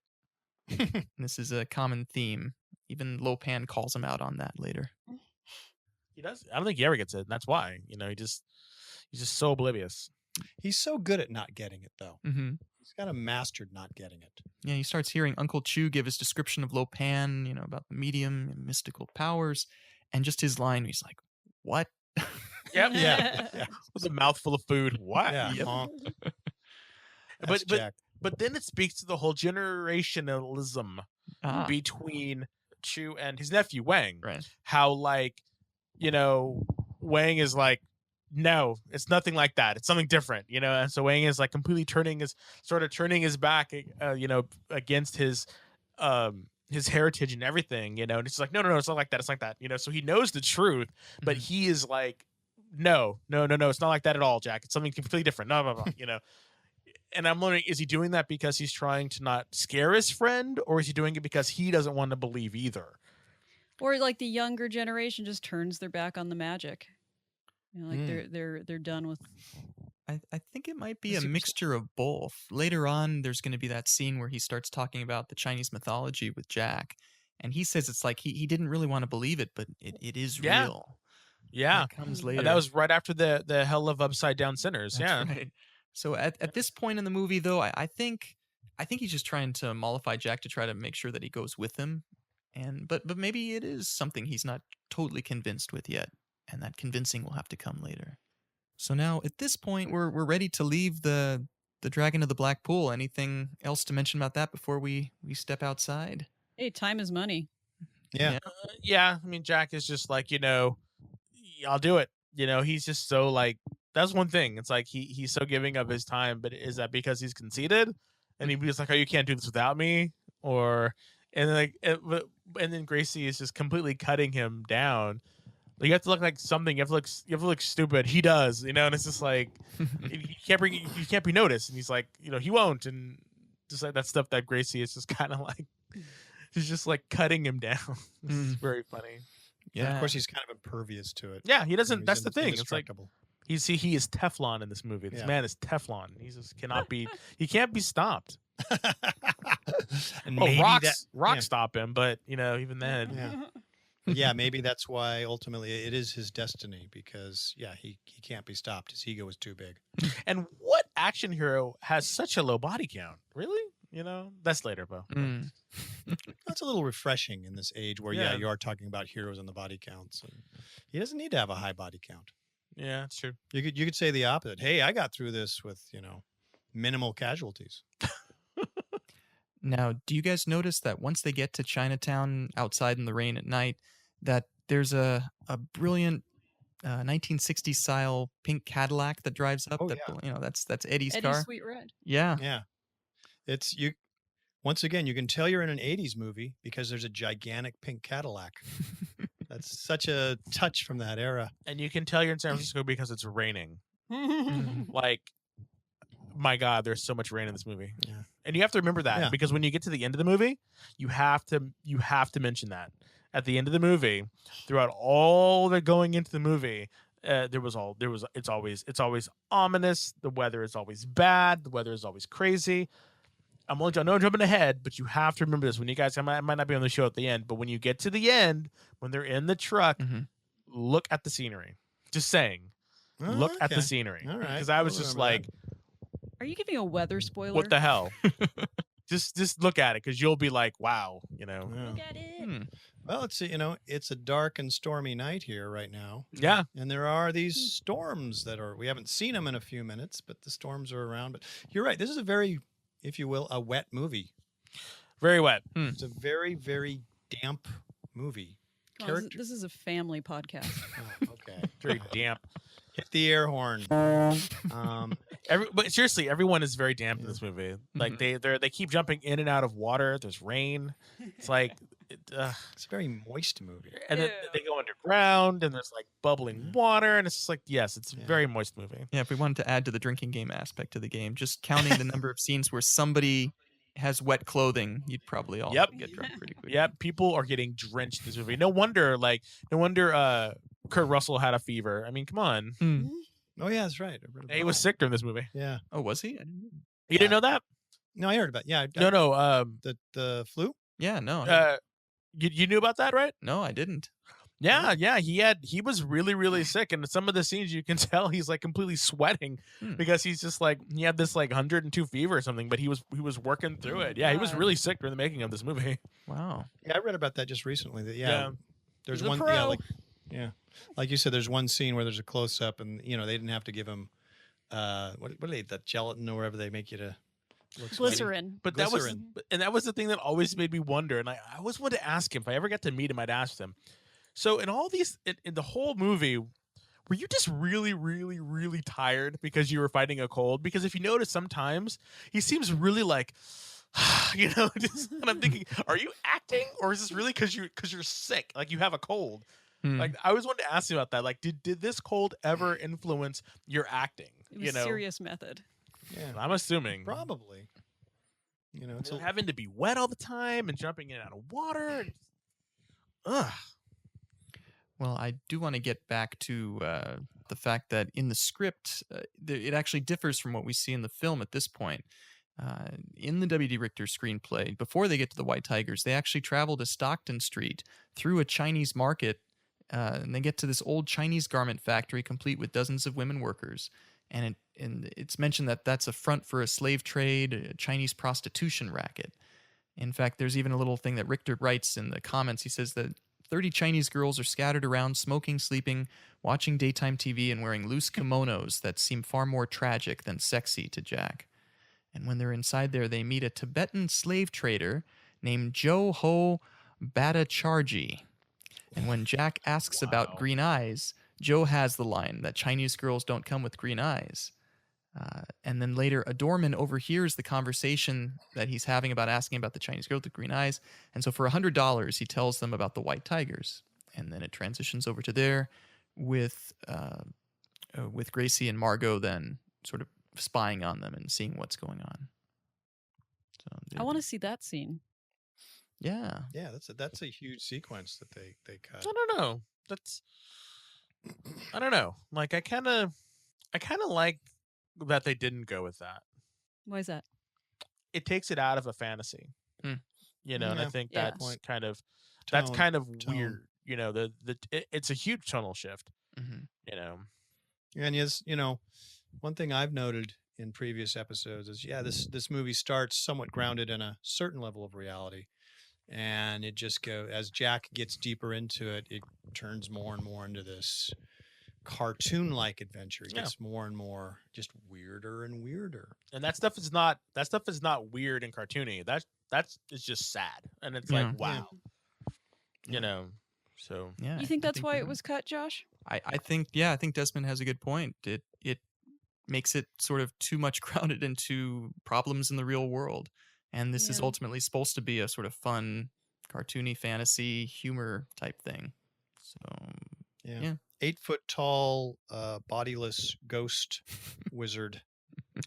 S1: And this is a common theme. Even Lo Pan calls him out on that later.
S4: He does. I don't think he ever gets it. And that's why, he's just so oblivious.
S2: He's so good at not getting it, though.
S1: Mm-hmm.
S2: He's got a mastered not getting it.
S1: Yeah, he starts hearing Uncle Chu give his description of Lo Pan, about the medium and mystical powers. And just his line, he's like, what?
S4: Yep.
S2: Yeah. Yeah.
S4: With a mouthful of food. What?
S2: Yeah.
S1: Yep.
S2: honk.
S4: But
S2: That's
S4: but
S2: Jack.
S4: but then it speaks to the whole generationalism
S1: Ah,
S4: between Chu and his nephew Wang.
S1: right.
S4: How like, you know, Wang is like, no, it's nothing like that. It's something different, you know. And so Wang is like completely turning his back, you know, against his heritage and everything, you know. And it's like, no, it's not like that. It's like that, you know. So he knows the truth, but he is like, no, it's not like that at all, Jack. It's something completely different. No, blah, blah, you know. And I'm wondering, is he doing that because he's trying to not scare his friend, or is he doing it because he doesn't want to believe either?
S3: Or like the younger generation just turns their back on the magic. You know, like they're done with.
S1: I think it might be
S2: That's
S1: a
S2: super-
S1: mixture of both. Later on, there's going to be that scene where he starts talking about the Chinese mythology with Jack, and he says it's like he didn't really want to believe it, but it is
S4: Yeah.
S1: real.
S4: Yeah.
S1: That comes later.
S4: And that was right after the hell of upside down sinners.
S1: That's
S4: yeah.
S1: right. So at this point in the movie, though, I think he's just trying to mollify Jack to try to make sure that he goes with him, but maybe it is something he's not totally convinced with yet, and that convincing will have to come later. So now at this point, we're ready to leave the Dragon of the Black Pool. Anything else to mention about that before we step outside?
S3: Hey, time is money.
S2: Yeah.
S4: Yeah. I mean, Jack is just like, you know, I'll do it. You know, he's just so like, that's one thing. It's like he's so giving of his time, but is that because he's conceited? And he's like, oh, you can't do this without me? Or, and like, and then Gracie is just completely cutting him down. Like, you have to look like something. You have to look stupid. He does, you know. And it's just like you can't be noticed. And he's like, you know, he won't. And just like that stuff that Gracie is just kind of like, he's just like cutting him down. It's very funny.
S2: And of course, he's kind of impervious to it.
S4: Yeah, he doesn't.
S2: He's
S4: That's the thing. It's like
S2: indestructible.
S4: he is Teflon in this movie. This
S2: Yeah.
S4: man is Teflon. He just cannot be. He can't be stopped.
S2: And
S4: Well,
S2: maybe
S4: rocks
S2: yeah.
S4: stop him, but you know, even then,
S2: Yeah. Yeah, maybe that's why ultimately it is his destiny, because he can't be stopped. His ego is too big.
S4: And what action hero has such a low body count? Really? You know, that's later, Bo.
S1: Mm.
S2: That's a little refreshing in this age where
S4: Yeah.
S2: you are talking about heroes and the body counts. And he doesn't need to have a high body count.
S4: Yeah, that's true.
S2: You could say the opposite. Hey, I got through this with, minimal casualties.
S1: Now, do you guys notice that once they get to Chinatown outside in the rain at night, that there's a brilliant 1960s style pink Cadillac that drives up?
S2: Oh,
S1: that, that's Eddie's
S3: Eddie's
S1: car.
S3: Sweet Red.
S1: Yeah.
S2: Yeah. It's you. Once again, you can tell you're in an 80s movie because there's a gigantic pink Cadillac. That's such a touch from that era.
S4: And you can tell you're in San Francisco because it's raining. Like, my God, there's so much rain in this movie.
S2: Yeah.
S4: And you have to remember that
S2: Yeah.
S4: because when you get to the end of the movie, you have to mention that at the end of the movie, throughout all the going into the movie, it's always ominous. The weather is always bad. The weather is always crazy. I know I'm jumping ahead, but you have to remember this when you guys, I might not be on the show at the end, but when you get to the end, when they're in the truck, look at the scenery. Just saying, look at the scenery.
S2: All right.
S4: Because I was
S2: I'll
S4: just
S2: remember
S4: like,
S3: Are you giving a weather spoiler?
S4: what the hell? just look at it, because you'll be like, wow, you know.
S2: Yeah.
S3: Look at it.
S2: Well, it's a dark and stormy night here right now.
S4: Yeah.
S2: And there are these storms we haven't seen them in a few minutes, but the storms are around. But you're right. This is a very, if you will, a wet movie.
S4: Very wet.
S2: It's a very, very damp movie.
S3: Come on, this is a family podcast.
S2: Oh, okay.
S4: Very damp.
S2: Hit the air horn.
S4: But seriously, everyone is very damp in this movie. Like they keep jumping in and out of water. There's rain. It's like,
S2: It's a very moist movie.
S4: and then they go underground, and there's like bubbling water, and it's just like, yes, it's a very moist movie.
S1: Yeah, if we wanted to add to the drinking game aspect to the game, just counting the number of scenes where somebody has wet clothing, you'd probably all get drunk pretty quick.
S4: Yeah, people are getting drenched in this movie. No wonder Kurt Russell had a fever. I mean, come on.
S2: Oh, yeah, that's right.
S4: He was sick during this movie.
S2: Yeah.
S1: Oh, was he? I didn't know.
S4: You didn't know that?
S2: No, I heard about it. Yeah.
S4: No.
S2: The flu?
S1: Yeah, no.
S4: You knew about that, right?
S1: No, I didn't.
S4: Yeah. He was really, really sick, and some of the scenes you can tell he's like completely sweating because he's just like, he had this like 102 fever or something, but he was working through it. Yeah, he was really sick during the making of this movie.
S1: Wow.
S2: Yeah, I read about that just recently. There's
S4: He's a
S2: one.
S4: pro.
S2: Yeah, like Yeah, like you said, there's one scene where there's a close up, and they didn't have to give him what are they, the gelatin or whatever they make you to look sweaty?
S3: Glycerin.
S4: But
S2: Glycerin.
S4: that was the thing that always made me wonder. And I always wanted to ask him, if I ever got to meet him, I'd ask him. So in all these, in the whole movie, were you just really, really, really tired because you were fighting a cold? Because if you notice, sometimes he seems really like, just, and I'm thinking, are you acting, or is this really because you're sick, like you have a cold? Like, I always wanted to ask you about that. Like, did this cold ever influence your acting?
S3: It was serious method.
S2: Yeah,
S4: I'm assuming
S2: probably. It's
S4: having to be wet all the time and jumping in and out of water. Ugh.
S1: Well, I do want to get back to the fact that in the script, it actually differs from what we see in the film at this point. In the W.D. Richter screenplay, before they get to the White Tigers, they actually travel to Stockton Street through a Chinese market, and they get to this old Chinese garment factory complete with dozens of women workers. And it's mentioned that that's a front for a slave trade, a Chinese prostitution racket. In fact, there's even a little thing that Richter writes in the comments. He says that 30 Chinese girls are scattered around, smoking, sleeping, watching daytime TV, and wearing loose kimonos that seem far more tragic than sexy to Jack. And when they're inside there, they meet a Tibetan slave trader named Jo Ho Bhattacharjee. And when Jack asks about green eyes, Joe has the line that Chinese girls don't come with green eyes. And then later, a doorman overhears the conversation that he's having about asking about the Chinese girl with the green eyes. And so for $100, he tells them about the White Tigers. And then it transitions over to there with Gracie and Margot then sort of spying on them and seeing what's going on. So
S3: I want to see that scene.
S1: Yeah.
S2: Yeah, that's a huge sequence that they cut.
S4: I don't know. I don't know. Like, I kind of like that they didn't go with that.
S3: Why is that?
S4: It takes it out of a fantasy. And I think that's kind of weird. It's a huge tonal shift.
S2: And yes, one thing I've noted in previous episodes is, this movie starts somewhat grounded in a certain level of reality, and it just as Jack gets deeper into it, it turns more and more into this cartoon-like adventure. It gets more and more just weirder and weirder.
S4: And that stuff is not weird and cartoony. That's just sad, and it's like, wow. So
S1: yeah.
S3: You think that's why it was cut, Josh?
S1: I think Desmond has a good point. It makes it sort of too much grounded into problems in the real world. And this is ultimately supposed to be a sort of fun, cartoony fantasy humor type thing. So, yeah.
S2: 8 foot tall, bodiless ghost wizard.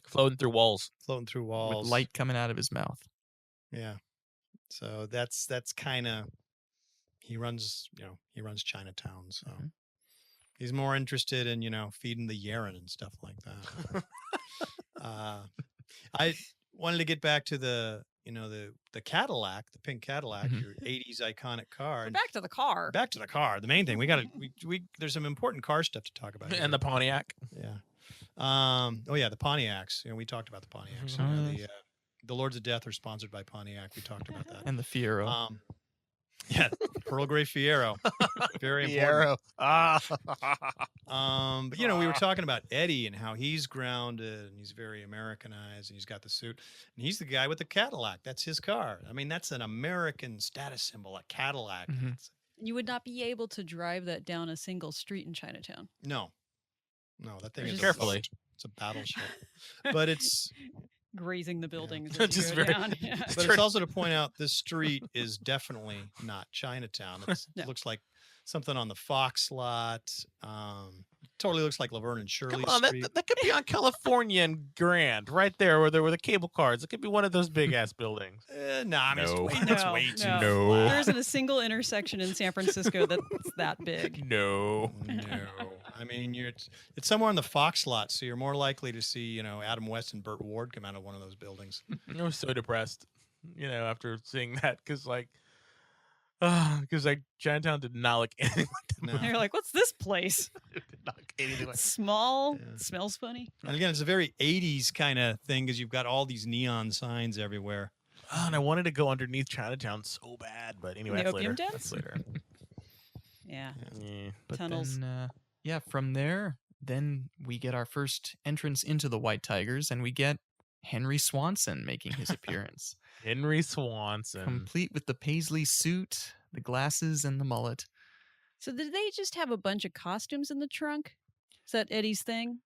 S4: Floating through walls.
S2: With
S1: light coming out of his mouth.
S2: Yeah. So that's kind of, he runs Chinatown. So he's more interested in, feeding the Yaren and stuff like that. I wanted to get back to the Cadillac, the pink Cadillac, your 80s iconic car.
S3: And back to the car.
S2: Back to the car. The main thing, there's some important car stuff to talk about.
S4: And the Pontiac.
S2: Yeah. The Pontiacs. We talked about the Pontiacs. The Lords of Death are sponsored by Pontiac. We talked about that.
S1: And the Fiero.
S2: Pearl Gray Fiero. Very
S4: Fiero.
S2: important. But we were talking about Eddie and how he's grounded and he's very Americanized and he's got the suit. And he's the guy with the Cadillac. That's his car. I mean, that's an American status symbol, a Cadillac.
S3: You would not be able to drive that down a single street in Chinatown.
S2: No, that thing is
S4: carefully.
S2: It's a battleship. But it's
S3: grazing the buildings as you go down.
S2: But it's also to point out this street is definitely not Chinatown. It looks like something on the Fox lot. Totally looks like Laverne and Shirley Street.
S4: That could be on California and Grand, right there where there were the cable cars. It could be one of those big ass buildings.
S2: That's way too.
S4: No.
S3: There isn't a single intersection in San Francisco that's that big.
S4: No.
S2: I mean, it's somewhere on the Fox lot, so you're more likely to see, Adam West and Burt Ward come out of one of those buildings.
S4: I was so depressed, after seeing that, because Chinatown did not look anything like that.
S3: You're like, what's this place?
S4: It did not look anything like
S3: Small, smells funny.
S2: And again, it's a very 80s kind of thing because you've got all these neon signs everywhere.
S4: And I wanted to go underneath Chinatown so bad, but anyway,
S3: The
S4: that's
S3: opium
S4: later.
S3: dens?
S4: That's later.
S3: Yeah.
S4: Yeah.
S1: But
S3: Tunnels.
S1: then, from there, then we get our first entrance into the White Tigers, and we get Henry Swanson making his appearance,
S4: Henry Swanson.
S1: complete with the paisley suit, the glasses, and the mullet.
S3: So did they just have a bunch of costumes in the trunk? Is that Eddie's thing?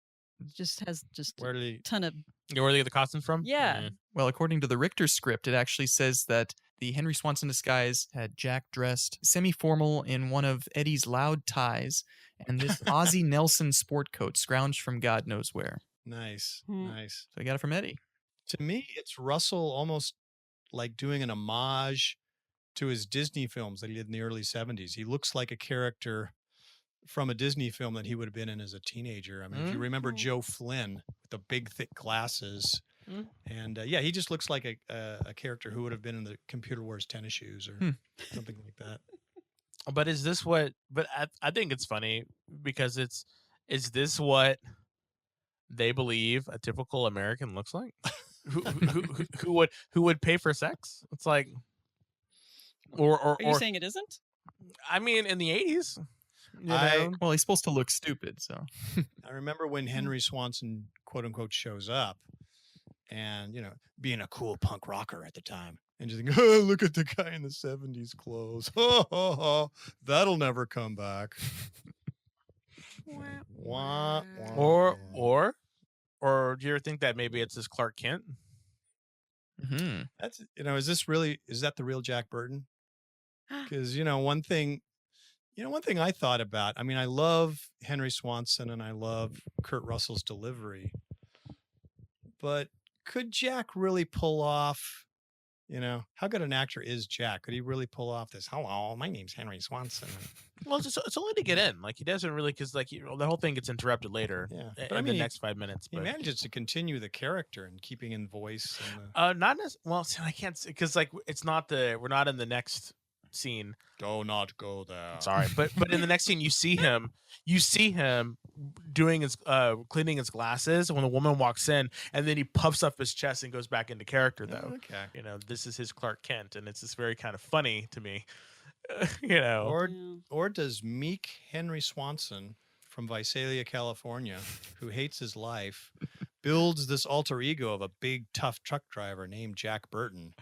S3: Just has just
S2: Where
S3: a
S2: did he?
S3: ton of
S4: Yeah, where do they get the costumes from?
S3: Yeah.
S1: Well, according to the Richter script, it actually says that the Henry Swanson disguise had Jack dressed semi-formal in one of Eddie's loud ties and this Ozzie Nelson sport coat scrounged from God knows where.
S2: Nice,
S3: Hmm.
S2: nice.
S1: So I got it from Eddie.
S2: To me, it's Russell almost like doing an homage to his Disney films that he did in the early 70s. He looks like a character from a Disney film that he would have been in as a teenager. I mean, if you remember
S3: Mhm.
S2: Joe Flynn with the big, thick glasses.
S4: Mm.
S2: And he just looks like a character who would have been in the Computer Wars tennis shoes or something like that.
S4: But is this what? But I think it's funny because is this what they believe a typical American looks like? who would pay for sex? It's like, or
S3: Are you saying it isn't?
S4: I mean, in the 80s,
S1: Well, he's supposed to look stupid, so.
S2: I remember when Henry Swanson, quote unquote, shows up and, being a cool punk rocker at the time. And you think, oh, look at the guy in the 70s clothes. That'll never come back. Wah, wah, wah.
S4: or do you ever think that maybe it's this Clark Kent?
S1: Mm-hmm.
S2: That's, is that the real Jack Burton? Because, one thing I thought about, I mean, I love Henry Swanson and I love Kurt Russell's delivery, but could Jack really pull off, how good an actor is Jack? Could he really pull off this, hello, my name's Henry Swanson?
S4: Well, it's only to get in. Like, he doesn't really, because, like, the whole thing gets interrupted later in the next 5 minutes.
S2: He
S4: But
S2: manages to continue the character and keeping in voice.
S4: not as well. See, I can't, because, like, we're not in the next scene.
S2: Do not go there.
S4: Sorry, but in the next scene, you see him doing his cleaning his glasses when the woman walks in, and then he puffs up his chest and goes back into character. Though,
S2: okay,
S4: this is his Clark Kent, and it's just very kind of funny to me.
S2: Or does meek Henry Swanson from Visalia, California, who hates his life, builds this alter ego of a big tough truck driver named Jack Burton?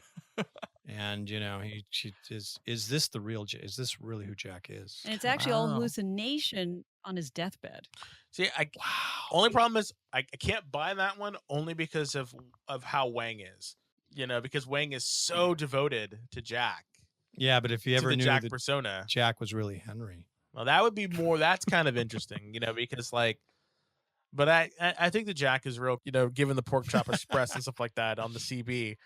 S2: And is this the real? Is this really who Jack is?
S3: And it's actually all hallucination on his deathbed.
S4: See, only problem is I can't buy that one only because of how Wang is. Because Wang is so devoted to Jack.
S2: Yeah, but if you ever knew
S4: Jack
S2: that
S4: persona,
S2: Jack was really Henry.
S4: Well, that would be more. That's kind of interesting, because like. But I think the Jack is real. Given the Pork Chop Express and stuff like that on the CB.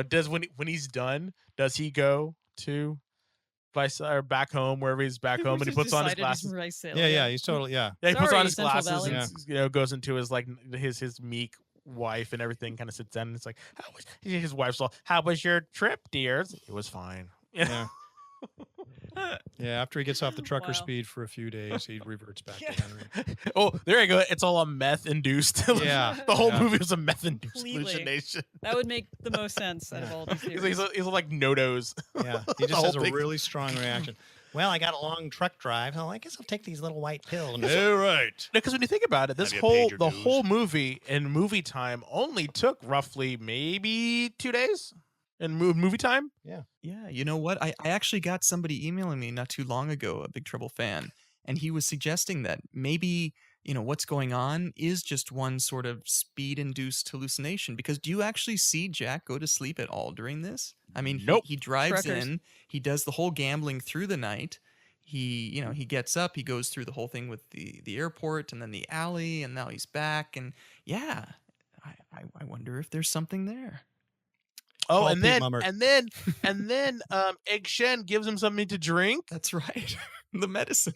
S4: Does when he's done, does he go to or back home, wherever he's back home, and he puts on his glasses?
S2: Yeah, he's totally
S4: Yeah, he puts on his
S3: Central
S4: glasses
S3: Valley.
S4: and goes into his like his meek wife and everything. Kind of sits down and it's like, his wife's all, "How was your trip, dears?" It was fine.
S2: Yeah. Yeah, after he gets off the trucker speed for a few days, he reverts back to Henry.
S4: Oh, there you go. It's all a meth induced.
S2: Yeah.
S4: The whole movie was a meth induced
S3: Completely.
S4: hallucination.
S3: That would make the most sense out of all these theories.
S4: He's like no-dos.
S2: Yeah, he just has a really strong reaction. Well, I got a long truck drive. Oh, I guess I'll take these little white pills.
S4: All right. Because when you think about it, the whole movie in movie time only took roughly maybe 2 days in movie time.
S2: Yeah.
S1: Yeah, you know what? I actually got somebody emailing me not too long ago, a Big Trouble fan, and he was suggesting that maybe, what's going on is just one sort of speed-induced hallucination. Because do you actually see Jack go to sleep at all during this? I mean,
S4: nope.
S1: He drives
S3: Truckers.
S1: in, he does the whole gambling through the night. He gets up, he goes through the whole thing with the airport and then the alley, and now he's back. And yeah, I wonder if there's something there.
S4: Oh,
S2: Call
S4: and
S2: Pete
S4: then,
S2: Mummert.
S4: Egg Shen gives him something to drink.
S1: That's right. The medicine.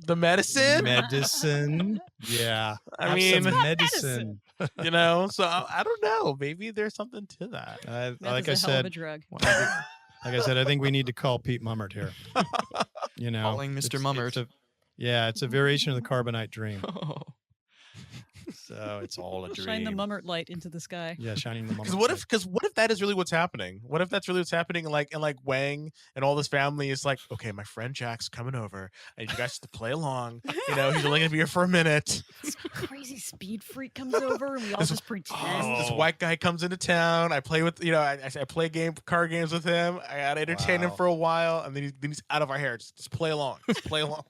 S4: The medicine.
S2: Medicine. Yeah.
S4: I
S2: Have
S4: mean,
S2: some medicine.
S4: So I don't know. Maybe there's something to that.
S3: Meth
S2: Like
S3: is
S2: I
S3: a hell of a
S2: said,
S3: drug.
S2: I think we need to call Pete Mummert here.
S1: Calling Mr. Mummert.
S2: It's a variation of the carbonite dream.
S1: Oh.
S2: So it's all a dream.
S3: Shine the Mummert light into the sky.
S2: Yeah, shining the
S4: Because
S2: moment.
S4: what if that is really what's happening? What if that's really what's happening? And like Wang and all this family is like, okay, my friend Jack's coming over. I need you guys to play along. You know, he's only gonna be here for a minute.
S3: This crazy speed freak comes over, and we all just pretend.
S4: This white guy comes into town. I play with, I play card games with him. I gotta entertain him for a while, and then he's out of our hair. Just play along. Just play along.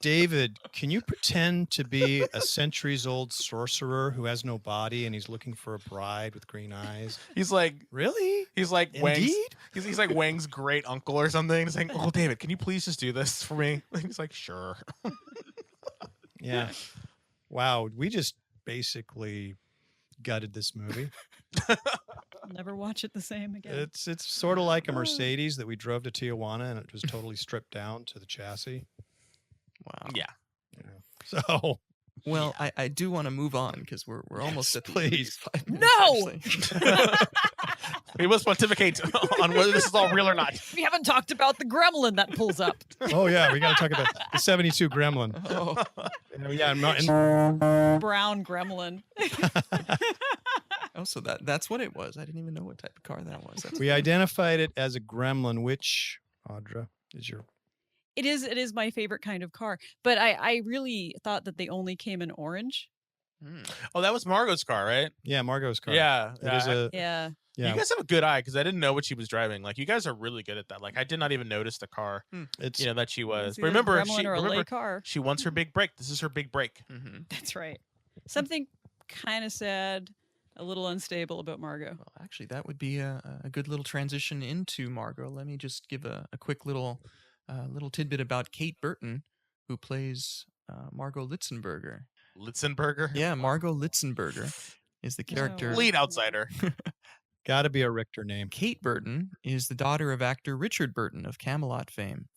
S2: David, can you pretend to be a centuries-old sorcerer who has no body and he's looking for a bride with green eyes?
S4: He's like,
S2: really?
S4: He's like Wang's,
S2: Indeed?
S4: he's like Wang's great uncle or something. He's like, oh, David, can you please just do this for me? He's like, sure.
S2: Yeah. Wow, we just basically gutted this movie.
S3: Never watch it the same again.
S2: It's sort of like a Mercedes that we drove to Tijuana and it was totally stripped down to the chassis.
S1: Wow.
S4: Yeah.
S2: So,
S1: Well, I do want to move on because we're almost at the end of these 5 minutes,
S3: No!
S1: actually.
S4: We must pontificate on whether this is all real or not.
S3: We haven't talked about the gremlin that pulls up.
S2: oh yeah, we got to talk about the 72 Gremlin.
S1: Oh,
S2: Yeah, I'm not in.
S3: Brown gremlin.
S1: oh, so that's what it was. I didn't even know what type of car that was. That's
S2: We identified it as a Gremlin, which, Audra, is your...
S3: It is my favorite kind of car. But I really thought that they only came in orange.
S4: Oh, that was Margot's car, right?
S2: Yeah, Margot's car.
S4: Yeah.
S2: It is a...
S3: Yeah.
S2: Yeah,
S4: You guys have a good eye because I didn't know what she was driving. Like, you guys are really good at that. Like, I did not even notice the car,
S2: it's...
S4: that she was.
S3: It's
S4: But
S3: either a
S4: remember,
S3: gremlin or a lay car.
S4: she wants her big break. This is her big break.
S1: Mm-hmm.
S3: That's right. Something kind of sad, a little unstable about Margot.
S1: Well, actually, that would be a good little transition into Margot. Let me just give a quick little tidbit about Kate Burton, who plays Margot Litzenberger.
S4: Litzenberger?
S1: Yeah, Margot Litzenberger is the character.
S4: Lead outsider.
S2: Got to be a Richter name.
S1: Kate Burton is the daughter of actor Richard Burton of Camelot fame.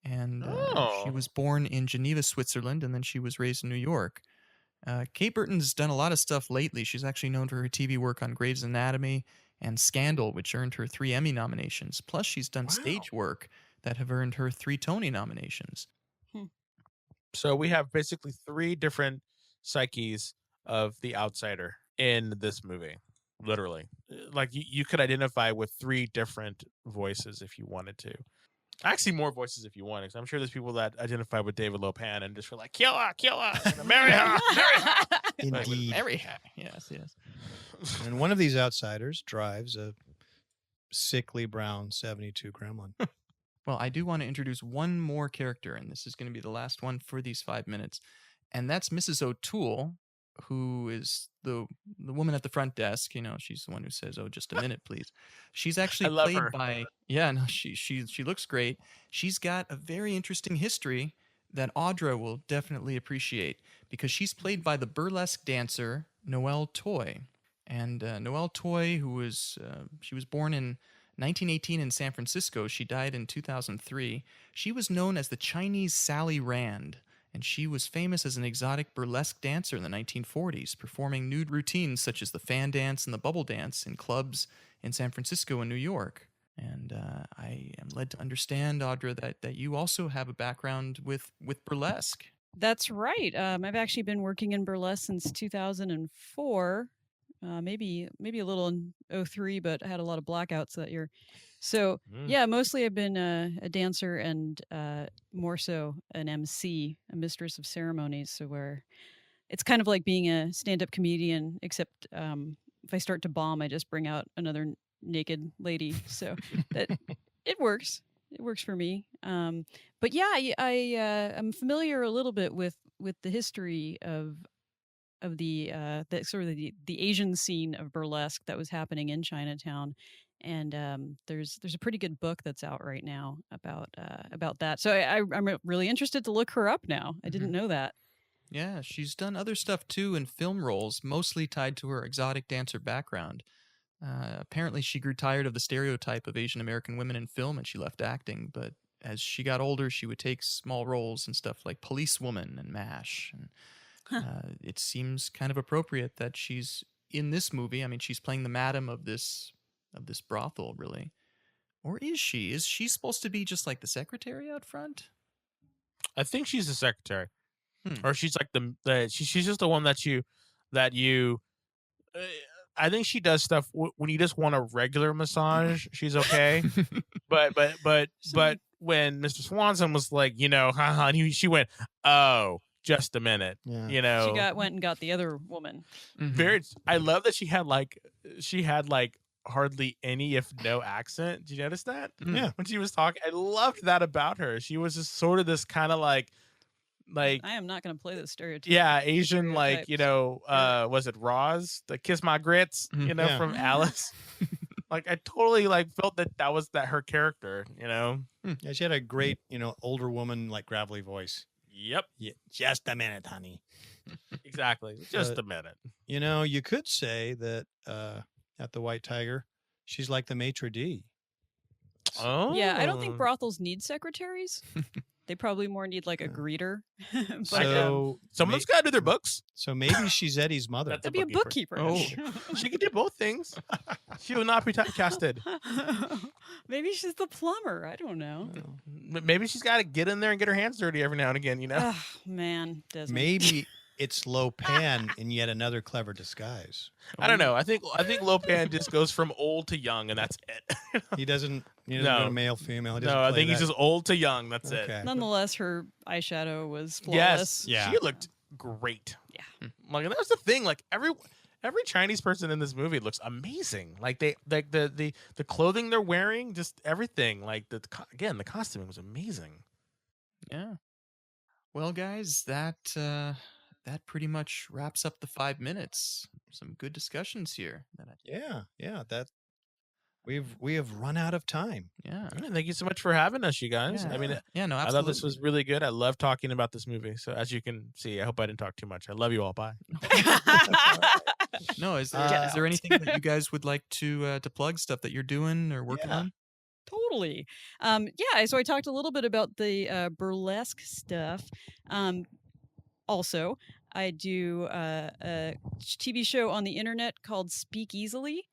S1: And she was born in Geneva, Switzerland, and then she was raised in New York. Kate Burton's done a lot of stuff lately. She's actually known for her TV work on Grey's Anatomy and Scandal, which earned her 3 Emmy nominations. Plus, she's done stage work that have earned her 3 Tony nominations.
S4: So we have basically 3 different psyches of the outsider in this movie. Literally. Like, you could identify with 3 different voices if you wanted to. Actually, more voices if you want, because I'm sure there's people that identify with David Lopan and just were like, kill her, marry her, marry her.
S2: Indeed.
S1: Marry her. Yes.
S2: And one of these outsiders drives a sickly brown 72 Gremlin.
S1: Well, I do want to introduce one more character, and this is going to be the last one for these 5 minutes. And that's Mrs. O'Toole, who is the woman at the front desk. She's the one who says, "Oh, just a minute, please." She's actually played by she looks great. She's got a very interesting history that Audra will definitely appreciate because she's played by the burlesque dancer Noelle Toy. And Noelle Toy, she was born in 1918 in San Francisco. She died in 2003. She was known as the Chinese Sally Rand. And she was famous as an exotic burlesque dancer in the 1940s, performing nude routines such as the fan dance and the bubble dance in clubs in San Francisco and New York. And I am led to understand, Audra, that you also have a background with burlesque.
S3: That's right. I've actually been working in burlesque since 2004, maybe a little in 2003, but I had a lot of blackouts that year. So yeah, mostly I've been a dancer and more so an MC, a mistress of ceremonies. So where it's kind of like being a stand-up comedian, except if I start to bomb, I just bring out another naked lady. So that it works. It works for me. But yeah, I'm familiar a little bit with the history of the sort of the Asian scene of burlesque that was happening in Chinatown. And there's a pretty good book that's out right now about that. So I'm really interested to look her up now. I didn't know that.
S1: Yeah, she's done other stuff too in film roles, mostly tied to her exotic dancer background. Apparently, she grew tired of the stereotype of Asian American women in film and she left acting. But as she got older, she would take small roles in stuff like Policewoman and MASH. And it seems kind of appropriate that she's in this movie. I mean, she's playing the madam of this brothel, really. Or is she? Is she supposed to be just like the secretary out front?
S4: I think she's the secretary. Or she's like she's just the one that you that you. Uh, I think she does stuff when you just want a regular massage. She's okay, but when Mr. Swanson was like, haha, and she went, oh, just a minute,
S2: Yeah.
S3: She went and got the other woman.
S4: very. I love that she had like hardly any, if no, accent. Did you notice that?
S2: Yeah.
S4: When she was talking, I loved that about her. She was just sort of this kind of like
S3: I am not going to play this stereotype.
S4: yeah, Asian, like,
S3: stereotypes.
S4: was it Roz, the Kiss My Grits,
S2: Yeah.
S4: from Alice? Like, I totally like felt that was her character,
S2: Yeah, she had a great, older woman, like gravelly voice.
S4: Yep,
S2: Yeah, just a minute, honey.
S4: exactly. Just a minute.
S2: You could say that at the White Tiger, she's like the maitre d'.
S4: Oh,
S3: Yeah, I don't think brothels need secretaries. They probably more need like a greeter. But,
S2: So
S4: someone's got to do their books.
S2: So maybe she's Eddie's mother.
S4: That's
S3: that'd be a bookkeeper.
S1: Oh.
S4: She can do both things. She will not be typecasted.
S3: Maybe she's the plumber. I don't know.
S4: Maybe she's got to get in there and get her hands dirty every now and again.
S3: Oh, man, Desmond.
S2: Maybe it's Lopan in yet another clever disguise.
S4: I don't know. I think Lopan just goes from old to young, and that's it.
S2: He doesn't. Go to male, female. He doesn't
S4: No, I
S2: play
S4: think he's
S2: that.
S4: just old to young. That's it.
S2: Okay.
S3: Nonetheless, her eyeshadow was
S4: Yes,
S3: flawless.
S2: Yeah.
S4: she looked great.
S3: Yeah.
S4: Like, that was the thing. Like, every Chinese person in this movie looks amazing. Like, they like the clothing they're wearing, just everything. Like, the costuming was amazing.
S1: Yeah. Well, guys, that pretty much wraps up the 5 minutes. Some good discussions here.
S2: Yeah. That we have run out of time.
S1: Yeah.
S4: Yeah, thank you so much for having us, you guys.
S1: Yeah.
S4: I mean,
S1: Yeah, no,
S4: I
S1: absolutely.
S4: thought this was really good. I love talking about this movie. So, as you can see, I hope I didn't talk too much. I love you all. Bye.
S1: No, is there anything that you guys would like to plug, stuff that you're doing or working on?
S3: Totally. Yeah, so I talked a little bit about the burlesque stuff. Also, I do a TV show on the internet called Speak Easily.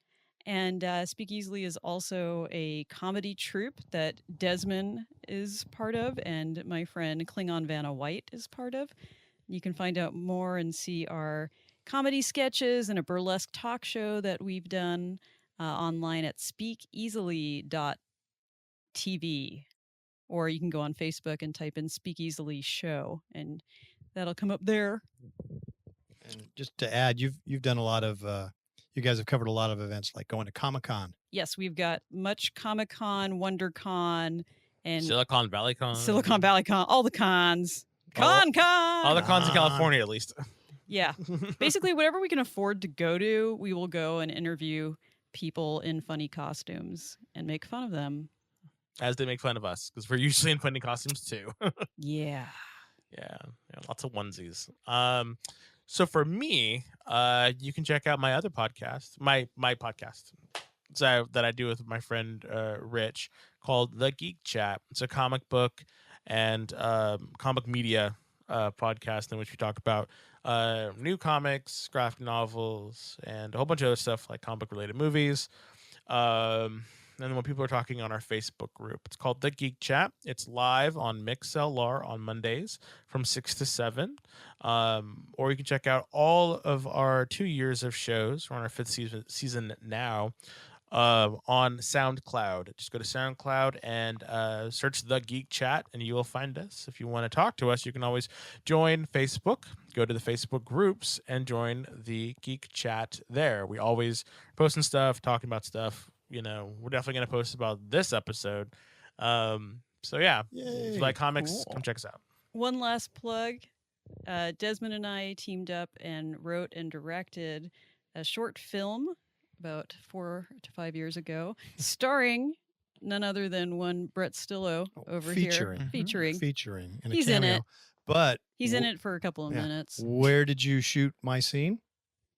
S3: And Speak Easily is also a comedy troupe that Desmond is part of and my friend Klingon Vanna White is part of. You can find out more and see our comedy sketches and a burlesque talk show that we've done online at speakeasily.tv. Or you can go on Facebook and type in Speak Easily Show, and that'll come up there.
S2: And just to add, you've done a lot of. You guys have covered a lot of events, like going to Comic-Con.
S3: Yes, we've got much Comic-Con, WonderCon, and
S4: Silicon Valley Con.
S3: Silicon Valley Con, all the cons.
S4: All
S3: Con!
S4: the cons in California, at least.
S3: Yeah. Basically, whatever we can afford to go to, we will go and interview people in funny costumes and make fun of them.
S4: As they make fun of us, because we're usually in funny costumes too.
S3: Yeah.
S4: Yeah, lots of onesies. So for me, you can check out my other podcast, my podcast that I do with my friend Rich, called The Geek Chat. It's a comic book and comic media podcast in which we talk about new comics, graphic novels, and a whole bunch of other stuff like comic related movies. And then when people are talking on our Facebook group, it's called The Geek Chat. It's live on MixLR on Mondays from 6 to 7. Or you can check out all of our 2 years of shows. We're on our 5th season now on SoundCloud. Just go to SoundCloud and search The Geek Chat, and you will find us. If you want to talk to us, you can always join Facebook. Go to the Facebook groups and join The Geek Chat there. We always posting stuff, talking about stuff. We're definitely going to post about this episode. So yeah, if you like comics,
S1: Cool.
S4: come check us out.
S3: One last plug. Desmond and I teamed up and wrote and directed a short film about 4 to 5 years ago, starring none other than one Brett Stillo over
S2: Featuring.
S3: here. Featuring.
S2: Featuring. In a
S3: He's in
S2: cameo.
S3: it.
S2: But
S3: He's in it for a couple of
S2: yeah.
S3: minutes.
S2: Where did you shoot my scene?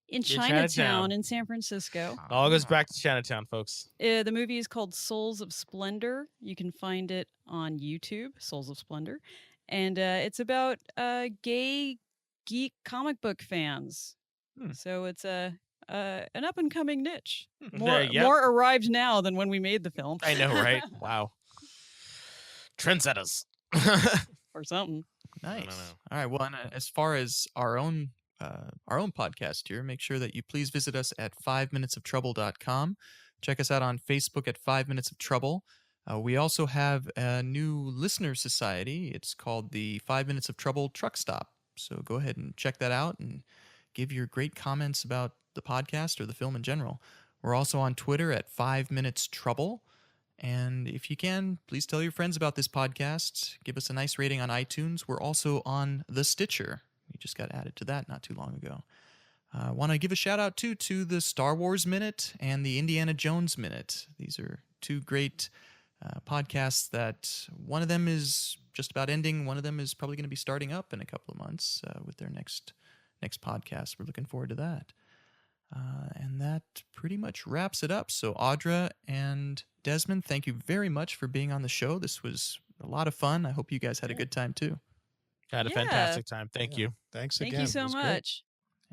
S3: In
S4: Chinatown.
S3: Chinatown in San Francisco.
S4: It all goes back to Chinatown, folks.
S3: The movie is called Souls of Splendor. You can find it on YouTube, Souls of Splendor. And it's about gay geek comic book fans. So it's an up-and-coming niche. More arrived now than when we made the film.
S4: I know, right? Wow. Trendsetters.
S3: Or something.
S1: Nice.
S4: know.
S1: All right. Well, and as far as our own our own podcast here, make sure that you please visit us at 5minutesoftrouble.com. Check us out on Facebook at 5 Minutes of Trouble. We also have a new listener society. It's called the 5 Minutes of Trouble Truck Stop. So go ahead and check that out and give your great comments about the podcast or the film in general. We're also on Twitter at 5 Minutes Trouble. And if you can, please tell your friends about this podcast. Give us a nice rating on iTunes. We're also on the Stitcher. We just got added to that not too long ago. I want to give a shout out, too, to the Star Wars Minute and the Indiana Jones Minute. These are two great podcasts that one of them is just about ending. One of them is probably going to be starting up in a couple of months with their next podcast. We're looking forward to that. And that pretty much wraps it up. So Audra and Desmond, thank you very much for being on the show. This was a lot of fun. I hope you guys had a good time, too.
S4: Had a fantastic time. Thank you.
S2: Thanks
S3: Thank
S2: again.
S3: you so much.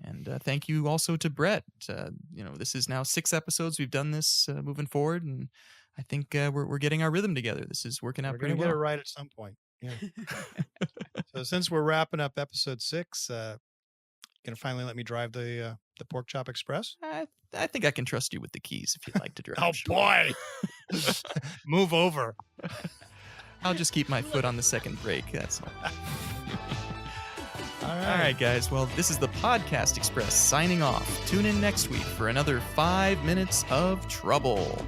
S1: And thank you also to Brett. This is now 6 episodes. We've done this moving forward, and I think we're getting our rhythm together. This is working out pretty well.
S2: We're going to get it right at some point. Yeah. So since we're wrapping up episode 6, going to finally let me drive the Pork Chop Express?
S1: I think I can trust you with the keys if you'd like to drive.
S2: Oh, boy. Move over.
S1: I'll just keep my foot on the second brake. That's all.
S2: All
S1: All right, guys. Well, this is the Podcast Express signing off. Tune in next week for another 5 Minutes of Trouble.